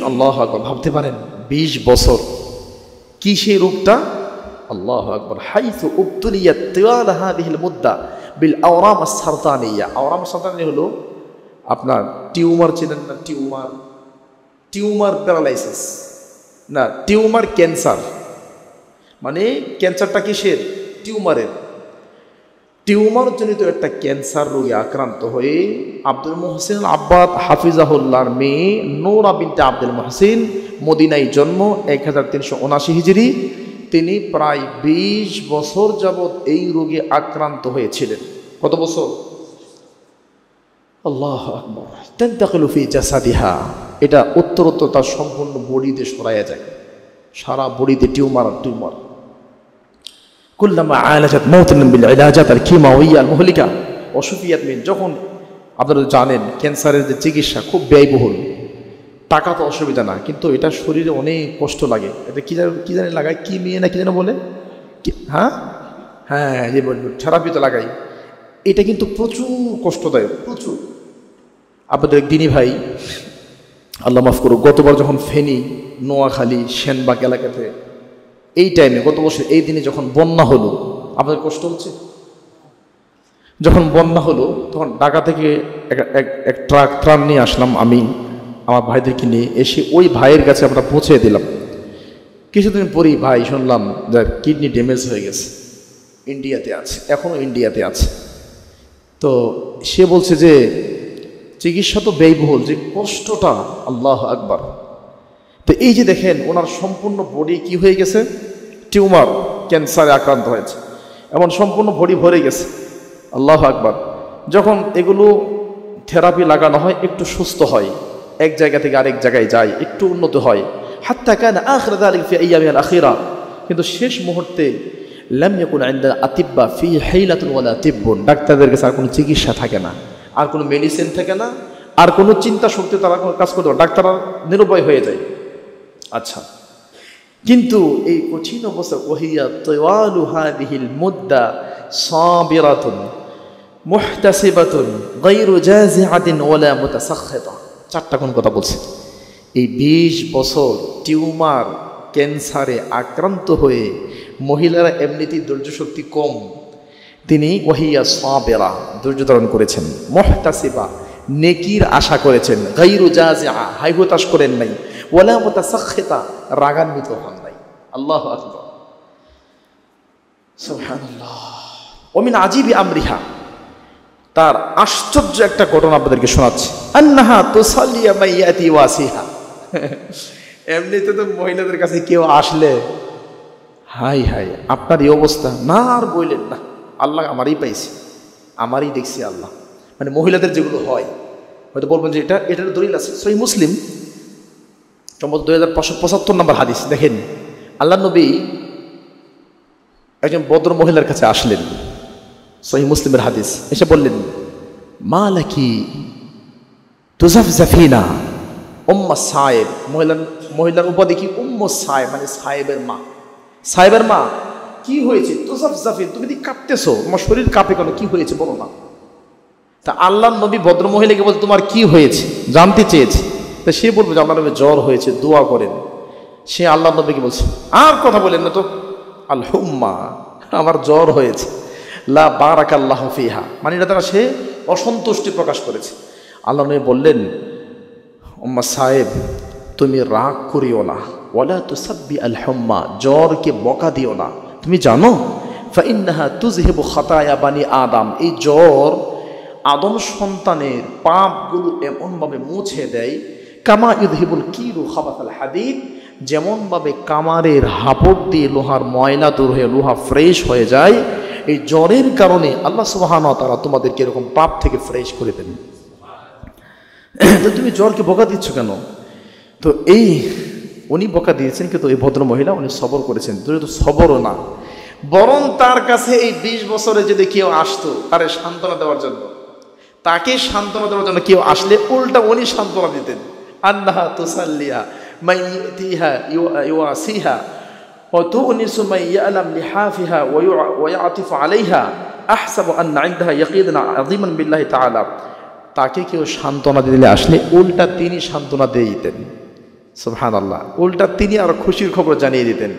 Speaker 2: আল্লাহু আকবার। ভাবতে পারেন 20 বছর। কি সেই রোগটা? আল্লাহু আকবার। হাইসু উবতুলিয়াত তিওয়াল হাদিহিল মুদ্দা বিল আওরাম আস-সারতানিয়া। আওরাম আস-সারতানিয়া হলো আপনার টিউমার, চেনেন না? টিউমার প্যারালাইসিস না, টিউমার ক্যান্সার। মানে ক্যান্সারটা কিসের? টিউমারের। টিউমারজনিত একটা ক্যান্সার রোগে আক্রান্ত হয়ে আব্দুল মুহসিন আব্বাদ হাফিজাহুল্লাহর মেয়ে নূরা বিনতে আব্দুল মুহসিন, মদিনায় জন্ম, 1379 হিজরি। তিনি প্রায় 20 বছর যাবৎ এই রোগে আক্রান্ত হয়েছিলেন। কত বছর? আল্লাহু আকবার। তানতাকিলু ফি জাসাদিহা, এটা উত্তরোত্তর তার সম্পূর্ণ বডিতে ছড়ায়া যায়, সারা বডিতে টিউমার আর টিউমার। কুল্লামা আলাজাত মাউতান বিল ইলাজাত আল কিমাউইয়া আল মুহলিকা ওয়া শুফিয়াত মিন, যখন আপনারা জানেন ক্যান্সারের যে চিকিৎসা খুব ব্যয়বহুল, টাকা তো অসুবিধা না, কিন্তু এটা শরীরে অনেক কষ্ট লাগে। এটা কি জানি লাগায়, কি মেয়ে না কি যেন বলে, হ্যাঁ হ্যাঁ যে বলবো থেরাপি তো লাগাই। এটা কিন্তু প্রচুর কষ্টদায়ক, প্রচুর। আপনাদের একদিনই ভাই, আল্লাহ মাফ করুক, গতবার যখন ফেনী, নোয়াখালী, সেনবাগ এলাকাতে এই টাইমে গত বছর এই দিনে যখন বন্যা হলো, আপনাদের কষ্ট হচ্ছে? যখন বন্যা হলো তখন ঢাকা থেকে এক ট্রাক ত্রাণ নিয়ে আসলাম, আমি আমার ভাইদেরকে নিয়ে এসে ওই ভাইয়ের কাছে আমরা পৌঁছে দিলাম। কিছুদিন পরেই ভাই শুনলাম যার কিডনি ড্যামেজ হয়ে গেছে, ইন্ডিয়াতে আছে, এখনও ইন্ডিয়াতে আছে। তো সে বলছে যে চিকিৎসা তো ব্যয়বহুল, যে কষ্টটা, আল্লাহ আকবার। তো এই যে দেখেন ওনার সম্পূর্ণ বডি কি হয়ে গেছে, টিউমার, ক্যান্সারে আক্রান্ত হয়েছে, এমন সম্পূর্ণ বডি ভরে গেছে, আল্লাহ আকবার। যখন এগুলো থেরাপি লাগানো হয় একটু সুস্থ হয়, এক জায়গা থেকে আরেক জায়গায় যায়, একটু উন্নত হয়। হাত্তা কানা আখির যালিকা ফি আইয়ামিল আখিরা, কিন্তু শেষ মুহূর্তে লাম ইয়াকুন ইনদা আতিব্বা ফি হাইলাতুন ওয়ালা তিব্বুন, ডাক্তারদের কাছে আর কোনো চিকিৎসা থাকে না, আর কোনো মেডিসিন থাকে না, আর কোনো চিন্তা শক্তি তারা কোনো কাজ করতে পারে, ডাক্তাররা নিরুপায় হয়ে যায়। আচ্ছা, কিন্তু এই কঠিন অবস্থা, ওহিয়া তাওয়ালু হাদিহিল মুদ্দা সাবিরাতুন মুহতাসিবাতুন গায়রু জাযিআতিন ওয়ালা মুতাসাখখিতা। চারটা কোন কথা বলছে। এই 20 বছর টিউমার ক্যান্সারে আক্রান্ত হয়ে মহিলারা এমনিতেই ধৈর্য শক্তি কম, তিনি ওহিয়া সাবিরা, ধৈর্য ধারণ করেছেন, মুহতাসিবা, নেকির আশা করেছেন, গায়রু জাযিআ, হাই হতাশ করেন নাই, ওয়ালা মুতাসাখখিতা, রাগান্বিত হন নাই। আল্লাহু আকবার, সুবহানাল্লাহ। ওয়া মিন আজিবি আমরিহা, তার আশ্চর্য একটা ঘটনা আপনাদেরকে শোনাচ্ছি। আন্নাহা তুসাল্লিয়া মাইয়াতি ওয়াসিহা, এমনিতে তো মহিলাদের কাছে কেউ আসলে হাই হাই আপনার এই অবস্থা, না আর বললেন না, আল্লাহ আমারই পাইছি, আমারই দেখছি আল্লাহ, মানে মহিলাদের যেগুলো হয় হয়তো বলবেন যে এটার দলিল আছে সহিহ মুসলিম সম্ভবত 2575 নম্বর হাদিস। দেখেন, আল্লাহ নবী একজন বদ্র মহিলার কাছে আসলেন, সহিহ মুসলিমের হাদিস, এসে বললেন, মা লাকি তুজাফজাফিনা উম্মা সায়েব, মহিলার উপাধি কি? উম্মু সায়েব, মানে সাহেবের মা। সাহেবের মা, কি হয়েছে? তুজাফজাফিন, তুমি কি কাঁপতেছো, তোমার শরীর কাঁপে কেন, কি হয়েছে বলো না। তা আল্লাহ নবী ভদ্র মহিলাকে বলছে তোমার কি হয়েছে, জানতে চেয়েছে। তা সে বলবে যে আল্লাহ নবী জ্বর হয়েছে, দোয়া করেন। সে আল্লাহ নবীকে বলছে, আর কথা বলেন না তো, আল হুম্মা, আমার জ্বর হয়েছে, লা বারাকাল্লাহু ফিহা, মানে এটা দ্বারা সে অসন্তুষ্টি প্রকাশ করেছে। আল্লাহ নবী বললেন, উম্মা সাহেব, তুমি রাগ করিও না, ওয়ালা তুসাব্বি আল হুম্মা, জ্বরকে বকা দিও না। তুমি জানো ফাইন্নাহা তুযহিবু খাতায়া বানি আদম, এই জ্বর আদম সন্তানের পাপগুলো এমনভাবে মুছে দেয়, কামা ইউযহিবুল কিরু খাবাতাল হাদিদ, যেমনভাবে কামারের হাপড় দিয়ে লোহার ময়লা দূর হয়ে লোহা ফ্রেশ হয়ে যায়, এই জ্বরের কারণে আল্লাহ সুবহানাহু ওয়া তাআলা তোমাদেরকে এরকম পাপ থেকে ফ্রেশ করে দেন। তো তুমি জ্বরকে বকা দিচ্ছ কেন? তো এই উনি বকা দিয়েছেন, কিন্তু এই ভদ্র মহিলা উনি সবর করেছেন। তো সবরও না, বরং তার কাছে এই 20 বছরে যদি কেউ আসতো তারে সান্ত্বনা দেওয়ার জন্য, তাকে সান্ত্বনা দেওয়ার জন্য কেউ আসলে উল্টা উনি সান্ত্বনা দিতেন। আন্নাহা তুসাল্লিয়া মাইয়াতিহা ইওয়াসিহা ওয়া তুনিসু মান ইয়ালাম লিহাফিহা ওয়া ইয়াতিফু আলাইহা আহসাবু আন্না ইনদাহা ইয়াকিদান আযীমান বিল্লাহি তাআলা। তাকে কেউ সান্ত্বনা দিলে আসলে উল্টা তিনি সান্ত্বনা দিয়ে দিতেন, সুবহানাল্লাহ, উল্টা তিনি আরো খুশির খবর জানিয়ে দিতেন।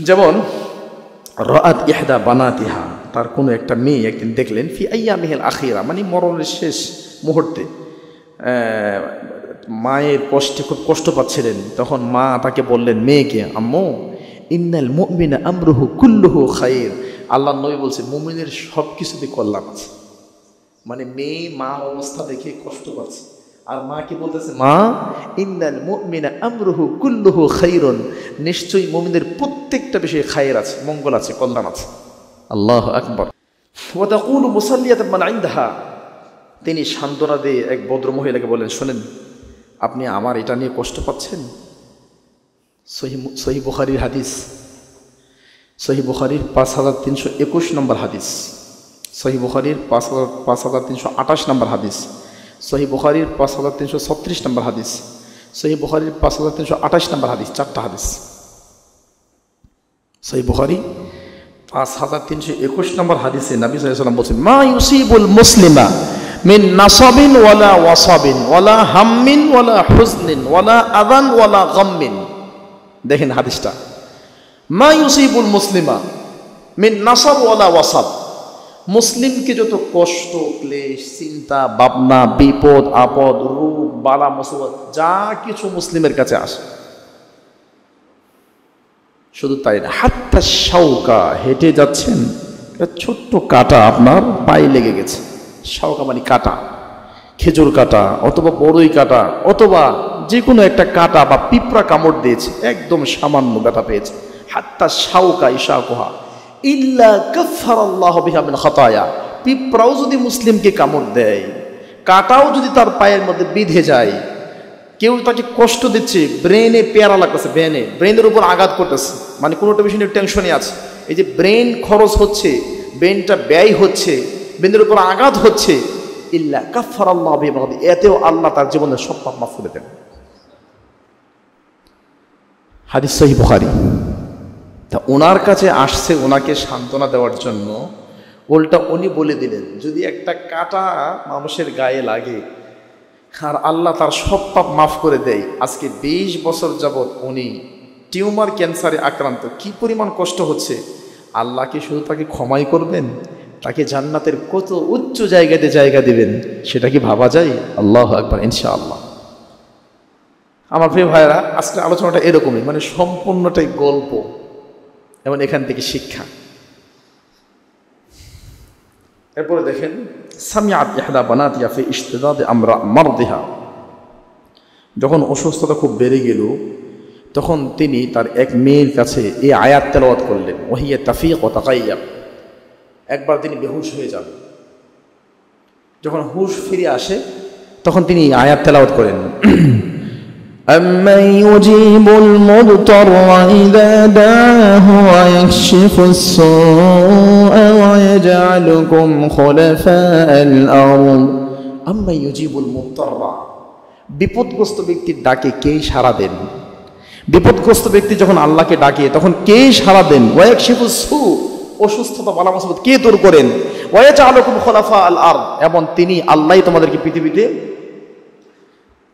Speaker 2: যেমন রাআত ইহদা বানাতিহা, তার কোনো একটা মেয়ে একদিন দেখলেন, ফি আইয়ামিহিল আখিরা, মানে মরণের শেষ মুহূর্তে মায়ের কষ্টে খুব কষ্ট পাচ্ছিলেন। তখন মা তাকে বললেন, মেয়েকে, আম্মু ইন্নাল মুমিনা আমরুহু কুল্লুহু খায়র, আল্লাহ নবী বলছে মুমিনের সব কিছুতে কল্যাণ আছে। মানে মেয়ে মা অবস্থা দেখে কষ্ট পাচ্ছে, আর মা কি বলতেছে, মা ইন্নাল মুমিনা আমরুহু কুল্লুহু খাইরুন, নিশ্চয়ই মুমিনের প্রত্যেকটা বিষয়ে খায়ের আছে, মঙ্গল আছে, কল্যাণ আছে। আল্লাহু আকবার। ওয়া তাকুলু মুসাল্লিয়াতান মান ইনদাহা, তিনি সান্ত্বনা দিয়ে এক ভদ্র মহিলাকে বলেন, শোনেন আপনি আমার এটা নিয়ে কষ্ট পাচ্ছেন। সহিহ বুখারীর হাদিস, সহিহ বুখারীর 5321 নম্বর হাদিস, সহিহ বুখারীর 5328 নম্বর হাদিস, সহিহ বুখারীর 5336 নম্বর হাদিস, সহিহ বুখারীর 5328 নম্বর হাদিস, চারটা হাদিস। সহিহ বুখারী 5321 নম্বর হাদিসে নবী সাল্লাল্লাহু আলাইহি ওয়াসাল্লাম বলেন, মা ইউসিবুল মুসলিমা মিন নাসাবিন ওয়ালা ওয়াসাবিন ওয়ালা হাম্মিন ওয়ালা হুজনিন ওয়ালা আযান ওয়ালা গাম্মিন। দেখেন হাদিসটা, মা ইউসিবুল মুসলিমা মিন নাসাব ওয়ালা ওয়াসাব, মুসলিমকে যত কষ্ট ক্লেশ চিন্তা ভাবনা বিপদ আপদ রোগ বালা মুসিবত যা কিছু মুসলিমের কাছে আসে, শুধু তাই না, হাত্তা শাওকা, হেঁটে যাচ্ছেন ছোট্ট কাটা আপনার পায়ে লেগে গেছে, শাওকা মানে কাটা, খেজুর কাটা অথবা বড়ই কাটা অথবা যে কোনো একটা কাটা বা পিঁপড়া কামড় দিয়েছে, একদম সামান্য ব্যথা পেয়েছে, হাত্তা শাওকা ইশাকুহা ইল্লা কাফফারাল্লাহু বিহা মিন খাতায়া, পিঁপড়াও যদি মুসলিমকে কামড় দেয়, কাটাও যদি তার পায়ের মধ্যে বিঁধে যায়, কেউ তাকে কষ্ট দিচ্ছে, ব্রেনে পেয়ারা লাগতেছে, ব্রেনের উপর আঘাত করতেছে, মানে কোনোটা বিষয় নিয়ে টেনশনে আছে, এই যে ব্রেন খরচ হচ্ছে, ব্রেনটা ব্যয় হচ্ছে, ব্রেনের উপর আঘাত হচ্ছে, ইল্লা কাফফারাল্লাহু বিহা মিন খাতায়া, এতেও আল্লাহ তার জীবনের সব পাপ মাফ করে দেন। হাদিস সহিহ বুখারী। তা ওনার কাছে আসছে ওনাকে সান্ত্বনা দেওয়ার জন্য, উল্টা উনি বলে দিলেন যদি একটা কাটা মানুষের গায়ে লাগে আর আল্লাহ তার সব পাপ মাফ করে দেয়, আজকে 20 বছর যাবৎ উনি টিউমার ক্যান্সারে আক্রান্ত, কি পরিমাণ কষ্ট হচ্ছে, আল্লাহ কি শুধু তাকে ক্ষমাই করবেন, তাকে জান্নাতের কত উচ্চ জায়গাতে জায়গা দিবেন, সেটা কি ভাবা যায়? আল্লাহু আকবার, ইনশাআল্লাহ। আমার প্রিয় ভাইরা, আজকে আলোচনাটা এরকমই, মানে সম্পূর্ণটাই গল্প এবং এখান থেকে শিক্ষা। এরপরে দেখেন, সামিআত ইহদা বানাতিয়া ফি ইশতিদাদ মারদিহা, যখন অসুস্থতা খুব বেড়ে গেল তখন তিনি তার এক মেয়ের কাছে এই আয়াত তেলাওয়াত করলেন, ওয়াহিয়া তাফিক ওয়া তাকাইয়াব। একবার তিনি বেহুশ হয়ে যান, যখন হুশ ফিরে আসে তখন তিনি আয়াত তেলাওয়াত করেন,
Speaker 1: أَمَّنْ يُجِيبُ الْمُضْطَرَّ إِذَا دَعَاهُ وَيَكْشِفُ السُّوءَ وَيَجْعَلُكُمْ خُلَفَاءَ الْأَرْضِ
Speaker 2: আম্মা ইউজিবুল মুত্তাররা, বিপদগ্রস্ত ব্যক্তির ডাকে কে সাড়া দেন? বিপদগ্রস্ত ব্যক্তি যখন আল্লাহকে ডাকে তখন কে সাড়া দেন? ওয়ায়াকশিফুস সু, অসুস্থতা বালা মুসিবত কে দূর করেন? ওয়ায়াজআলুকুম খুলাফা আল আরদ, এবং তিনি আল্লাহই তোমাদেরকে পৃথিবীতে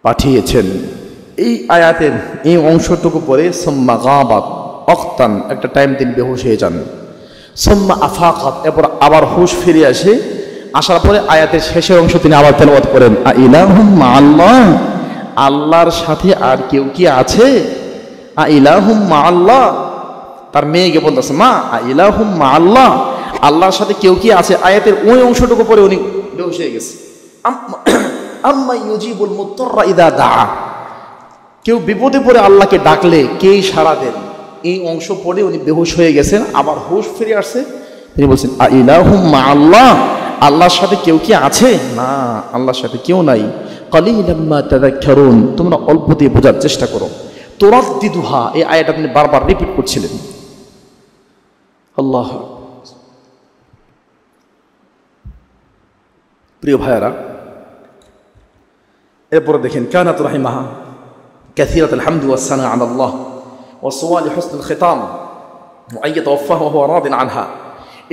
Speaker 2: পাঠিয়েছেন। এই আয়াতের এই অংশটুকু পরে সুম্মা গাবাত ওয়াক্তান, একটা টাইম তিনি বেহুশ হয়ে যান, সুম্মা আফাকাত, এরপর আবার হুশ ফিরে আসে, আসার পরে আয়াতের শেষের অংশ তিনি আবার তেলাওয়াত করেন, আইলাহুম মাআল্লাহ, আল্লাহর সাথে আর কেউ কি আছে? আইলাহুম মাআল্লাহ, তার মেয়েকে বলতেছে, মা আইলাহুম মাআল্লাহ, আল্লাহর সাথে কেউ কি আছে? আয়াতের ওই অংশটুকু পরে উনি বেহুশ হয়ে গেছে। আম্মা ইউজিবুল মুত্তাররা ইযা দাআ, কেউ বিপদে পড়ে আল্লাহকে ডাকলে কে সাড়া দেন? এই অংশ পড়ে উনি বেহুশ হয়ে গেছেন, আবার হুশ ফিরে আসছে, তিনি বলছেন আইলাহুম মাআল্লাহ, আল্লাহর সাথে কেউ কি আছে? না, আল্লাহর সাথে কেউ নাই। কালিলাম মা তাযাক্কারুন, তোমরা অল্প দিয়ে বোঝার চেষ্টা করো। তুরাদ্দিদুহা, এই আয়াতটা তিনি বারবার রিপিট করছিলেন। আল্লাহ। প্রিয় ভাইয়ারা, এরপরে দেখেন, কানাত রাহিমাহা কাসীরাতুল হামদি ওয়াস সানা আলা আল্লাহ ওয়া সুওয়ালি হুসনুল খিতাম ওয়া আইয়াতাওয়াফাহু ওয়া হুয়া রাদিন আনহা।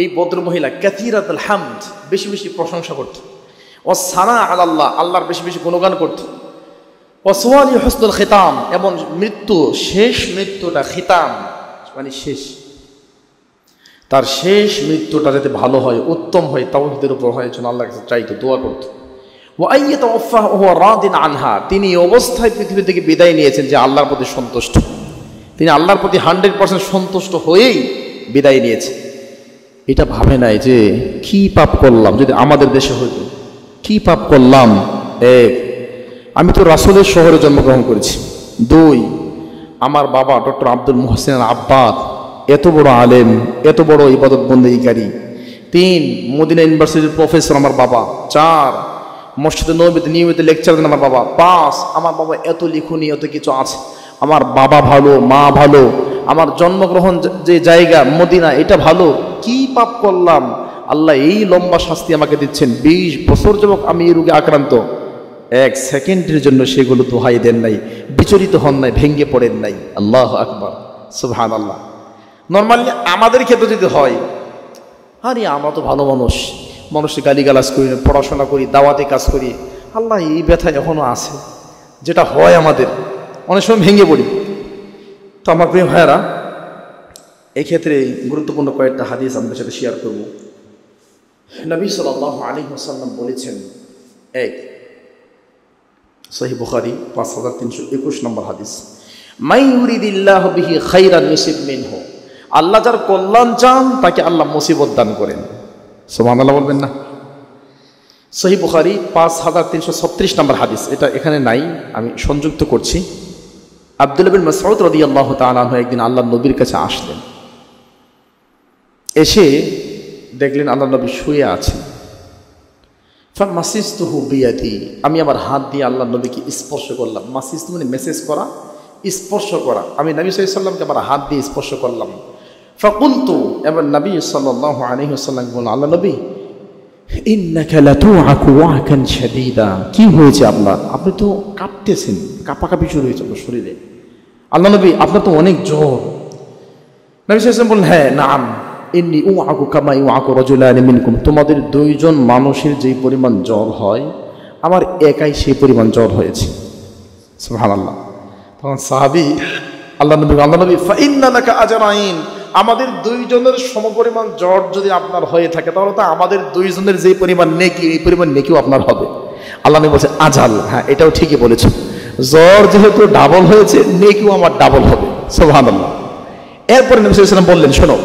Speaker 2: এই ভদ্র মহিলা কাসীরাতুল হামদ, বেশি বেশি প্রশংসা করত, ওয়াস সানা আলা আল্লাহ, আল্লাহর বেশি বেশি গুণগান করত, ওয়া সুওয়ালি হুসনুল খিতাম, এবং মৃত্যু, শেষ মৃত্যুটা, খিতাম মানে শেষ, তার শেষ মৃত্যুটা যাতে ভালো হয়, উত্তম হয়, তাওহীদের উপর হয়, যেন আল্লাহর কাছে চাইতো, দোয়া করত। ওয়া আইয়াতাওয়াফাহু ওয়া হুয়া রাদিন আনহা, তিনি এই অবস্থায় পৃথিবী থেকে বিদায় নিয়েছেন যে আল্লাহর প্রতি সন্তুষ্ট, 100% সন্তুষ্ট হয়েই বিদায় নিয়েছে। এটা ভাবে নাই যে কি পাপ করলাম, যদি আমাদের দেশে হইতো কি পাপ করলাম। এক, আমি তো রাসূলের শহরে জন্মগ্রহণ করেছি। দুই, আমার বাবা ডক্টর আব্দুল মুহসিন আল আব্বাদ এত বড় আলেম, এত বড় ইবাদত বন্দেগীকারী। তিন, মদিনা ইউনিভার্সিটির প্রফেসর আমার বাবা। চার, মসজিদে নববীতে নিয়মিত লেকচার দেন আমার বাবা। পাঁচ, আমার বাবা এত লিখুনি, এত কিছু আছে। আমার বাবা ভালো, মা ভালো, আমার জন্মগ্রহণ যে জায়গা মদিনা এটা ভালো। কি পাপ করলাম, আল্লাহ এই লম্বা শাস্তি আমাকে দিচ্ছেন। 20 বছর যাবত আমি এই রোগে আক্রান্ত। এক সেকেন্ডের জন্য সেগুলো দোহাই দেন নাই, বিচলিত হন নাই, ভেঙ্গে পড়েন নাই। আল্লাহু আকবার, সুবহানাল্লাহ। নর্মালি আমাদের ক্ষেত্রে যদি হয়, আরে আমরা তো ভালো মানুষ, মানুষকে গালিগালাজ করি, পড়াশোনা করি, দাওয়াতে কাজ করি, আল্লাহ এই ব্যথা এখনও আছে, যেটা হয় আমাদের অনেক সময় ভেঙে পড়ি। তো আমার প্রিয় ভাইয়েরা, এক্ষেত্রে গুরুত্বপূর্ণ কয়েকটা হাদিস আপনাদের সাথে শেয়ার করব। নবী সাল্লাল্লাহু আলাইহি ওয়াসাল্লাম বলেছেন, এক, সহিহ বুখারী 5321 নম্বর হাদিস, মাই ইউরিদিল্লাহু বিহি খাইরান ইউসিব মিনহু, আল্লাহ যার কল্যাণ চান তাকে আল্লাহ মুসিবত দান করেন। সুবহানাল্লাহ বলবেন না? সহিহ বুখারী 5336 নম্বর হাদিস, এটা এখানে নাই, আমি সংযুক্ত করছি। আব্দুল্লাহ বিন মাসউদ রাদিয়াল্লাহু তাআলা আনহু একদিন আল্লাহর নবীর কাছে আসলেন। এসে দেখলেন আল্লাহর নবী শুয়ে আছেন। ফামাসিসতুহু বিয়াদি, আমি আমার হাত দিয়ে আল্লাহর নবীকে স্পর্শ করলাম। মাসিসতু মানে মেসেজ করা, স্পর্শ করা। আমি নবী সাল্লাল্লাহু আলাইহি ওয়াসাল্লামকে আমার হাত দিয়ে স্পর্শ করলাম। ফাকুলতু, এবার নবী সাল্লাল্লাহু আলাইহি ওয়াসাল্লাম বললেন, আল্লাহ নবী, ইন্নাকা লাতুআকু ওয়াকান শাদীদা, কি হয়েছে আপনার? আপনি তো কাঁপতেছেন, কাঁপাকাঁপি শুরু হয়েছে আপনার শরীরে। আল্লাহ নবী, আপনার তো অনেক জ্বর। নবী সাল্লাল্লাহু আলাইহি ওয়াসাল্লাম বললেন, হ্যাঁ, নাম, ইন্নী উআকু কামা ইউআকু রাজুলানি মিনকুম, তোমাদের দুইজন মানুষের যেই পরিমাণ জ্বর হয় আমার একাই সেই পরিমাণ জ্বর হয়েছে। সুবহানাল্লাহ। তখন সাহাবী আল্লাহ নবী, ফাইন্না লাকা আজরাইন, আমাদের দুইজনের সমপরিমাণ জ্বর যদি আপনার হয়ে থাকে তাহলে তো আমাদের দুইজনের যে পরিমাণ নেকি এই পরিমাণ নেকিও আপনার হবে। আল্লাহ নবী বলছে, আজাল, হ্যাঁ এটাও ঠিকই বলেছো, জ্বর যেহেতু ডাবল হয়েছে নেকিও আমার ডাবল হবে। সুবহানাল্লাহ। এরপরে নবী সাল্লাল্লাহু আলাইহি ওয়াসাল্লাম বললেন, শোনো,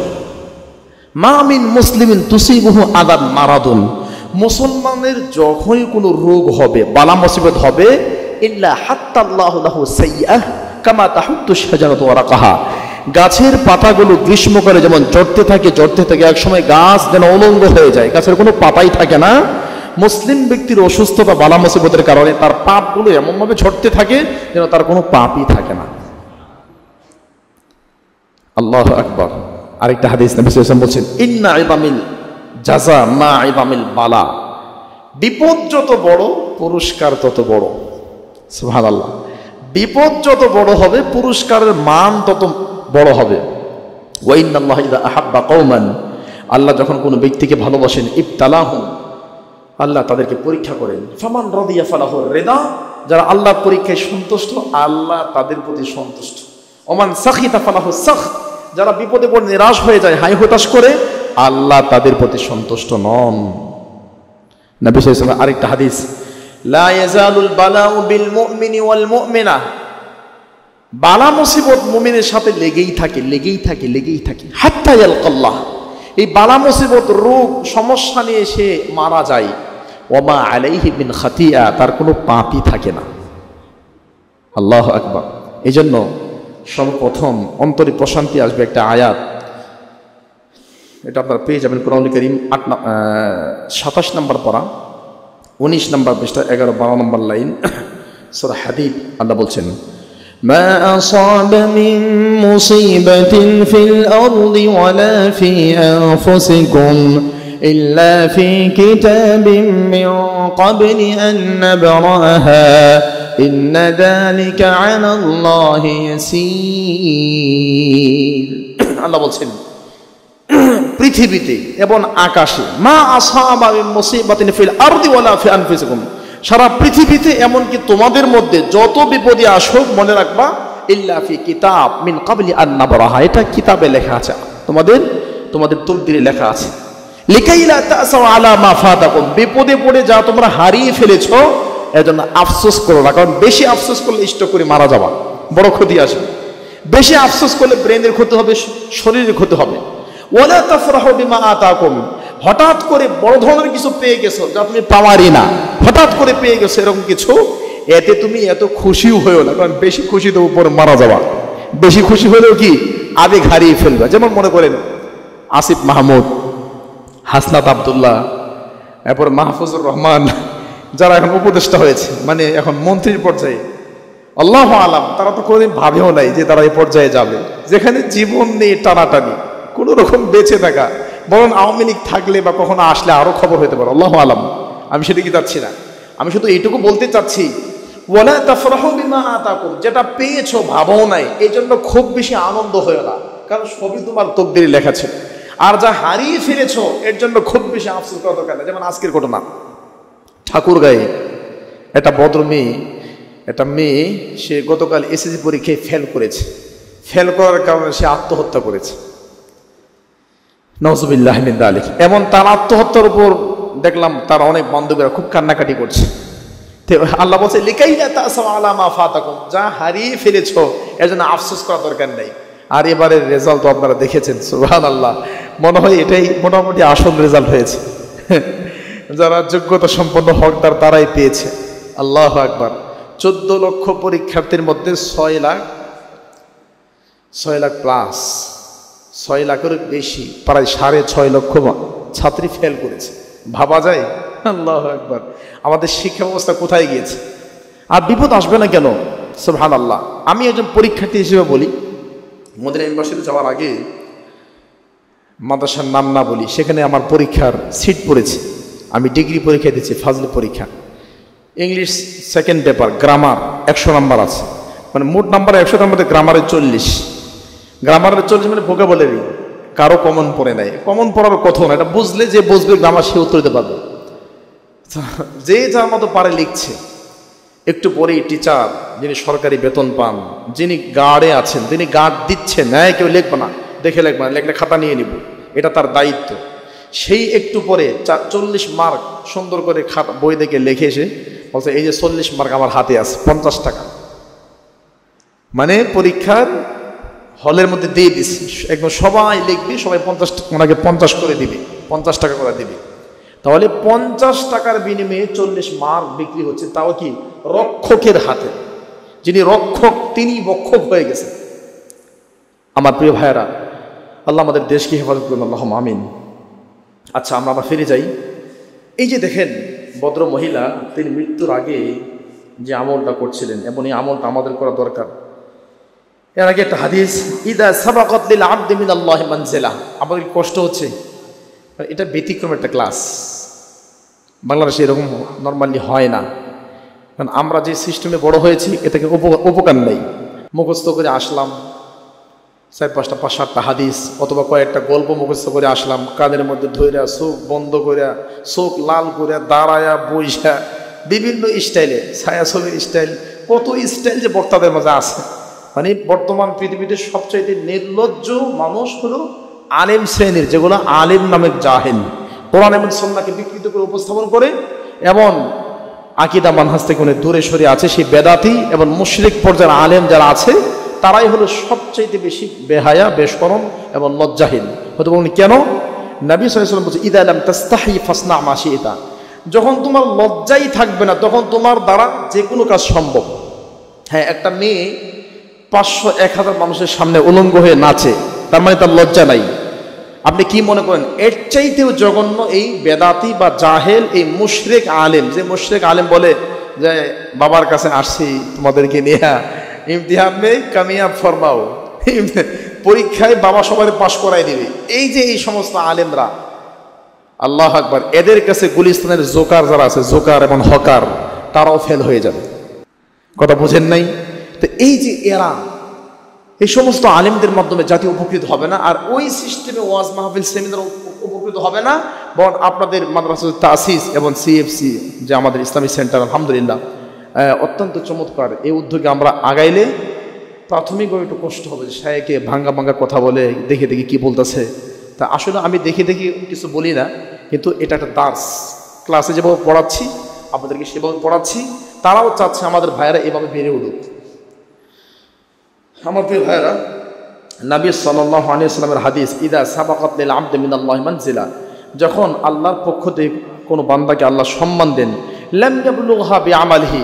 Speaker 2: মা মিন মুসলিমিন তুসিবুহু আদান মারাদুন, মুসলমানের যখনই কোনো রোগ হবে, বালা মুসিবত হবে, ইল্লা হাত্তাল্লাহু লাহু সাইয়্যাহ কামা তাহুত্তু শাজারাতু ওয়ারাকাহা, গাছের পাতাগুলো গ্রীষ্মকালে যেমন জড়তে থাকে, একসময় গাছ যেন অলঙ্গ হয়ে যায়, গাছের কোনো পাতাই থাকে না। মুসলিম ব্যক্তির অসুস্থতা বালা মুসিবতের কারণে তার পাপগুলো এমনভাবে ঝরতে থাকে যেন তার কোনো পাপই থাকে না। আল্লাহু আকবার। আরেকটা হাদিস নবী সাল্লাল্লাহু আলাইহি ওয়াসাল্লাম বলছেন, ইন্না ইযামিল জাযা মা ইযামিল বালা, বিপদ যত বড় পুরস্কার তত বড়। সুবহানাল্লাহ। বিপদ যত বড় হবে পুরস্কারের মান তত বড় হবে। ওয়া ইন্নাল্লাহা ইযা আহাব্বা কওমান, আল্লাহ যখন কোনো ব্যক্তিকে ভালোবাসেন, ইবতালাহুম, আল্লাহ তাদেরকে পরীক্ষা করেন। ফামান রাদিয়া ফালাহু রিদা, যারা আল্লাহর পরীক্ষায় সন্তুষ্ট আল্লাহ তাদের প্রতি সন্তুষ্ট। ওমান সাখিতা ফালাহু সাখ, যারা বিপদে পড়ে নিরাশ হয়ে যায়, হাই হতাশ করে, আল্লাহ তাদের প্রতি সন্তুষ্ট নন। নবী সাল্লাল্লাহু আলাইহি ওয়াসাল্লাম আরেকটা হাদিস, লা ইয়াজালুল বালাউ বিল মুমিনি ওয়াল মুমিনা, বালা মুসিবত মুমিনের সাথে লেগেই থাকে হাত্তা ইয়ালকাল্লাহ, এই বালা মুসিবত রোগ সমস্যা নিয়ে সে মারা যায়। ওমা আলাইহি মিন খাতিয়া, তার কোনো পাপই থাকে না। আল্লাহু আকবার। এই জন্য সর্বপ্রথম অন্তরে প্রশান্তি আসবে একটা আয়াত, এটা আপনারা পেয়ে যাবেন কোরআনুল কারীম 27 নম্বর পারা 19 নম্বর পৃষ্ঠা 11-12 নম্বর লাইন, সূরা হাদীদ। আল্লাহ বলছেন,
Speaker 1: ما أصاب من مصيبة في الأرض ولا في أنفسكم إلا في كتاب من قبل أن نبرأها إن ذلك على الله يسير। আল্লাহ বলছেন, পৃথিবীতে এবং আকাশে, মা আসাবা মিন মুসিবাতিন ফিল আরদি ওয়ালা ফি আনফুসিকুম, সারা পৃথিবীতে এমনকি তোমাদের মধ্যে যত বিপদে আসুক মনে রাখবা, ইল্লা ফি কিতাব মিন ক্বাবলি আন নাবরাহা, এটা কিতাবে লেখা আছে, তোমাদের তকদিরে লেখা আছে। লিকাইলা তাসাউ আলা মা ফাতাকুম, বিপদে পড়ে যা তোমরা হারিয়ে ফেলেছো এজন্য আফসোস করো না, কারণ বেশি আফসোস করলে স্ট্রোক করে মারা যাবা, বড় ক্ষতি আসবে। বেশি আফসোস করলে ব্রেনের ক্ষতি হবে, শরীরের ক্ষতি হবে। ওয়ালা তাফরাহু বিমা আতাকুম, হঠাৎ করে বড় ধরনের কিছু পেয়ে গেছো যা তুমি পাওয়ারই না, হঠাৎ করে পেয়ে গেছো এরকম কিছু, এতে তুমি এত খুশিও হয়েও না, কারণ বেশি খুশি তো উপর মারা যাবা, বেশি খুশি হলেও কি আবেগ হারিয়ে ফেলবা। যেমন মনে করেন আসিফ মাহমুদ, হাসনাত আব্দুল্লাহ, এরপর মাহফুজুর রহমান, যারা এখন উপদেষ্টা হয়েছে, মানে এখন মন্ত্রীর পর্যায়ে, আল্লাহ আলাম, তারা তো কোনোদিন ভাবেও নাই যে তারা এই পর্যায়ে যাবে, যেখানে জীবন নেই টানাটানি, কোনো রকম বেঁচে থাকা, বরং আওয়ামী লীগ থাকলে বা কখনো আসলে আরো খবর হতে পারে, আল্লাহ আলাম। আমি সেটা কি চাচ্ছি না, আমি শুধু এইটুকু বলতে চাচ্ছি, ওয়ালা তাফরাহু বিমা আতাকুম, যেটা পেয়েছো ভাবও নাই, এই জন্য খুব বেশি আনন্দ হয় না, কারণ সবই তোমার তকদিরে লেখা ছিল। আর যা হারিয়ে ফেলেছো এর জন্য খুব বেশি আফসোস করা দরকার নেই। যেমন আজকের ঘটনা, ঠাকুরগাঁয়ে একটা ভদ্র মেয়ে, একটা মেয়ে, সে গতকাল এসএসসি পরীক্ষায় ফেল করেছে, ফেল করার কারণে সে আত্মহত্যা করেছে, নাউজুবিল্লাহি মিন যালিক। এবং তার আত্মহত্যার উপর দেখলাম তার অনেক বান্ধবীরা খুব কান্নাকাটি করছে। আল্লাহ বলছে লিকাইলা তাসাউ আলা মা ফাতাকুম, যা হারিয়ে ফেলেছো এর জন্য আফসোস করা দরকার নেই। আর এবারের রেজাল্ট তো আপনারা দেখেছেন, সুবহানাল্লাহ, মনে হয় এটাই মোটামুটি আসল রেজাল্ট হয়েছে। যারা যোগ্যতা সম্পন্ন হকদার তারাই পেয়েছে। আল্লাহু আকবার। 14 লক্ষ পরীক্ষার্থীর মধ্যে 6 লাখ প্লাস, 6 লাখের বেশি, প্রায় 6.5 লক্ষ ছাত্রী ফেল করেছে। ভাবা যায়? আল্লাহু আকবার। আমাদের শিক্ষা ব্যবস্থা কোথায় গিয়েছে? আর বিপদ আসবে না কেন? সুবহানাল্লাহ। আমি একজন পরীক্ষার্থী হিসেবে বলি, মদিনা ইউনিভার্সিটি যাওয়ার আগে, মাদ্রাসার নাম না বলি, সেখানে আমার পরীক্ষার সিট পড়েছে। আমি ডিগ্রি পরীক্ষা দিচ্ছি, ফাজলি পরীক্ষা, English second paper, grammar 100 number আছে, মানে মোট নাম্বার 100, তার মধ্যে গ্রামারের 40, গ্রামারের 40 মানে ভোকাবুলারি, কারো কমন পড়ে নাই। কমন পড়ার কথা না, এটা বুঝলে যে বুঝবে গ্রামার সে উত্তর দিতে পারবে। যে যার মতো পারে লিখছে। একটু পরেই টিচার, যিনি সরকারি বেতন পান, যিনি গার্ডে আছেন, তিনি গার্ড দিচ্ছেন, হ্যাঁ কেউ লিখবে না, দেখে লিখবে না, লেখলে খাতা নিয়ে নিব, এটা তার দায়িত্ব। সেই একটু পরে 40 মার্ক সুন্দর করে খাতা বই দেখে লিখে এসে বলছে এই যে 40 মার্ক আমার হাতে আছে, 50 টাকা। মানে পরীক্ষার হলের মধ্যে দিয়ে দিছি, একদম সবাই লিখবে, সবাই 50 ওনাকে 50 করে দিবে, 50 টাকা করে দিবে। তাহলে 50 টাকার বিনিময়ে 40 মার্ক বিক্রি হচ্ছে, তাও কি রক্ষকের হাতে। যিনি রক্ষক তিনি বক্ষক হয়ে গেছেন। আমার প্রিয় ভাইয়েরা, আল্লাহ আমাদের দেশকে হেফাজত করুন, আল্লাহুম্মা আমিন। আচ্ছা, আমরা আবার ফিরে যাই। এই যে দেখেন ভদ্র মহিলা, তিনি মৃত্যুর আগে যে আমলটা করছিলেন, এবং এই আমলটা আমাদের করা দরকার। এর আগে একটা হাদিস, ইদা সাবাকাত লিল আবদি মিনাল্লাহি মানজিলা। আমাদের কষ্ট হচ্ছে, এটা ব্যতিক্রম একটা ক্লাস, বাংলাদেশে এরকম নর্মালি হয় না। কারণ আমরা যে সিস্টেমে বড় হয়েছি এ থেকে উপকার নেই। মুখস্থ করে আসলাম 4-5টা 5-7টা হাদিস, অথবা কয়েকটা গল্প মুখস্থ করে আসলাম, কানের মধ্যে ধইরা চোখ বন্ধ করে, চোখ লাল করে, দাঁড়ায়া বইসা, বিভিন্ন স্টাইলে, ছায়া ছবির স্টাইল, কত স্টাইল যে বক্তাদের মাঝে আছে। মানে বর্তমান পৃথিবীতে সবচাইতে নির্লজ্জ মানুষ হলো আলেম শ্রেণীর, যেগুলো আলেম নামের জাহেল, কোরআন এবং সুন্নাহকে বিকৃত করে উপস্থাপন করে এবং আকীদা মানহাজ থেকে অনেক দূরে সরে আছে। সেই বেদাতি এবং মুশরিক পর্যায়ের আলেম যারা আছে, তারাই হলো সবচাইতে বেশি বেহায়া, বেশরম এবং লজ্জাহীন। হয়তো বলুন কেন? নবী সাল্লাল্লাহু আলাইহি ওয়াসাল্লাম বলছে, ইদা লাম তাস্তাহি ফাসনা মা শি'তা। যখন তোমার লজ্জাই থাকবে না, তখন তোমার দ্বারা যে কোনো কাজ সম্ভব। হ্যাঁ, একটা মেয়ে 500-1000 মানুষের সামনে উলঙ্গ হয়ে নাচে, তার মানে তার লজ্জা নাই। আপনি কি মনে করেন এর চাইতেও জঘন্য এই বেদাতি বা জাহেল, এই মুশরিক আলেম, যে মুশরিক আলেম বলে যে বাবার কাছে আসছি তোমাদেরকে নিয়ে, ইমতিহান নেই কামিয়াব ফরমাও, পরীক্ষায় বাবা সবাই পাশ করাই দিবে। এই যে এই সমস্ত আলেমরা, আল্লাহু আকবার, এদের কাছে গুলিস্তানের জোকার যারা আছে, জোকার এবং হকার, তারাও ফেল হয়ে যাবে। কথা বুঝেন নাই? তো এই যে এরা, এই সমস্ত আলেমদের মাধ্যমে জাতি উপকৃত হবে না, আর ওই সিস্টেমে ওয়াজ মাহফিল সেমিনার উপকৃত হবে না। বরং আপনাদের মাদ্রাসাতুত তাসিস এবং সিএফসি, যে আমাদের ইসলামিক সেন্টার, আলহামদুলিল্লাহ অত্যন্ত চমৎকার। এই উদ্যোগে আমরা আগাইলে প্রাথমিকভাবে একটু কষ্ট হবে, শায়েকে ভাঙ্গা ভাঙ্গা কথা বলে, দেখে দেখে কি বলতেছে। তা আসলে আমি দেখে দেখে কিছু বলি না, কিন্তু এটা একটা দার্স। ক্লাসে যেভাবে পড়াচ্ছি আপনাদেরকে সেভাবে পড়াচ্ছি, তারাও চাচ্ছে আমাদের ভাইয়েরা এভাবে বেড়ে উঠুক। আমার প্রিয় ভাইয়েরা, নবী সাল্লাল্লাহু আলাইহি ওয়াসাল্লামের হাদিস, ইদা সাবাকাত লিল আবদি মিনাল্লাহি মানজিলা, যখন আল্লাহর পক্ষ থেকে কোনো বান্দাকে আল্লাহ সম্মান দেন, লাম ইয়াবলুগহা বিআমালিহি,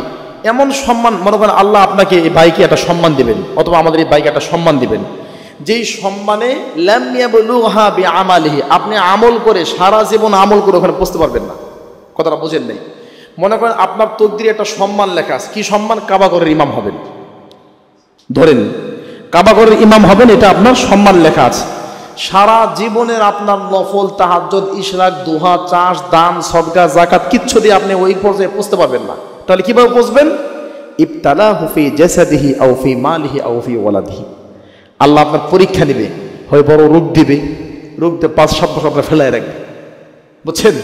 Speaker 1: এমন সম্মান, মনে করেন আল্লাহ আপনাকে এই ভাইকে একটা সম্মান দিবেন অথবা আমাদের এই ভাইকে একটা সম্মান দিবেন, যেই সম্মানে লাম ইয়াবলুগহা বিআমালিহি, আপনি আমল করে সারা জীবন আমল করে ওখানে পৌঁছতে পারবেন না। কথাটা বুঝেন নাই? মনে করেন আপনার তকদিরে একটা সম্মান লেখা আছে, কি সম্মান? কাবাগরের ইমাম হবেন। ধরেন কাবাগরের ইমাম হবেন, এটা আপনার সম্মান লেখা আছে। সারা জীবনের আপনার নফল, তাহাজ্জুদ, ইশরাক, দুহা, চাষ, দান, সদকা, যাকাত কিচ্ছু দিয়ে আপনি ওই পর্যায়ে পৌঁছতে পারবেন না। তাহলে কিভাবে পৌঁছবেন? ইবতালাহু ফি জাসাদিহি আও ফি মালিহি আও ফি ওয়ালাদিহি, আল্লাহ আপনার পরীক্ষা নেবে, হয় বড় রোগ দিবে, রোগ দিয়ে 5-7 বছর আপনার ফেলায় রাখবে। বুঝছেন?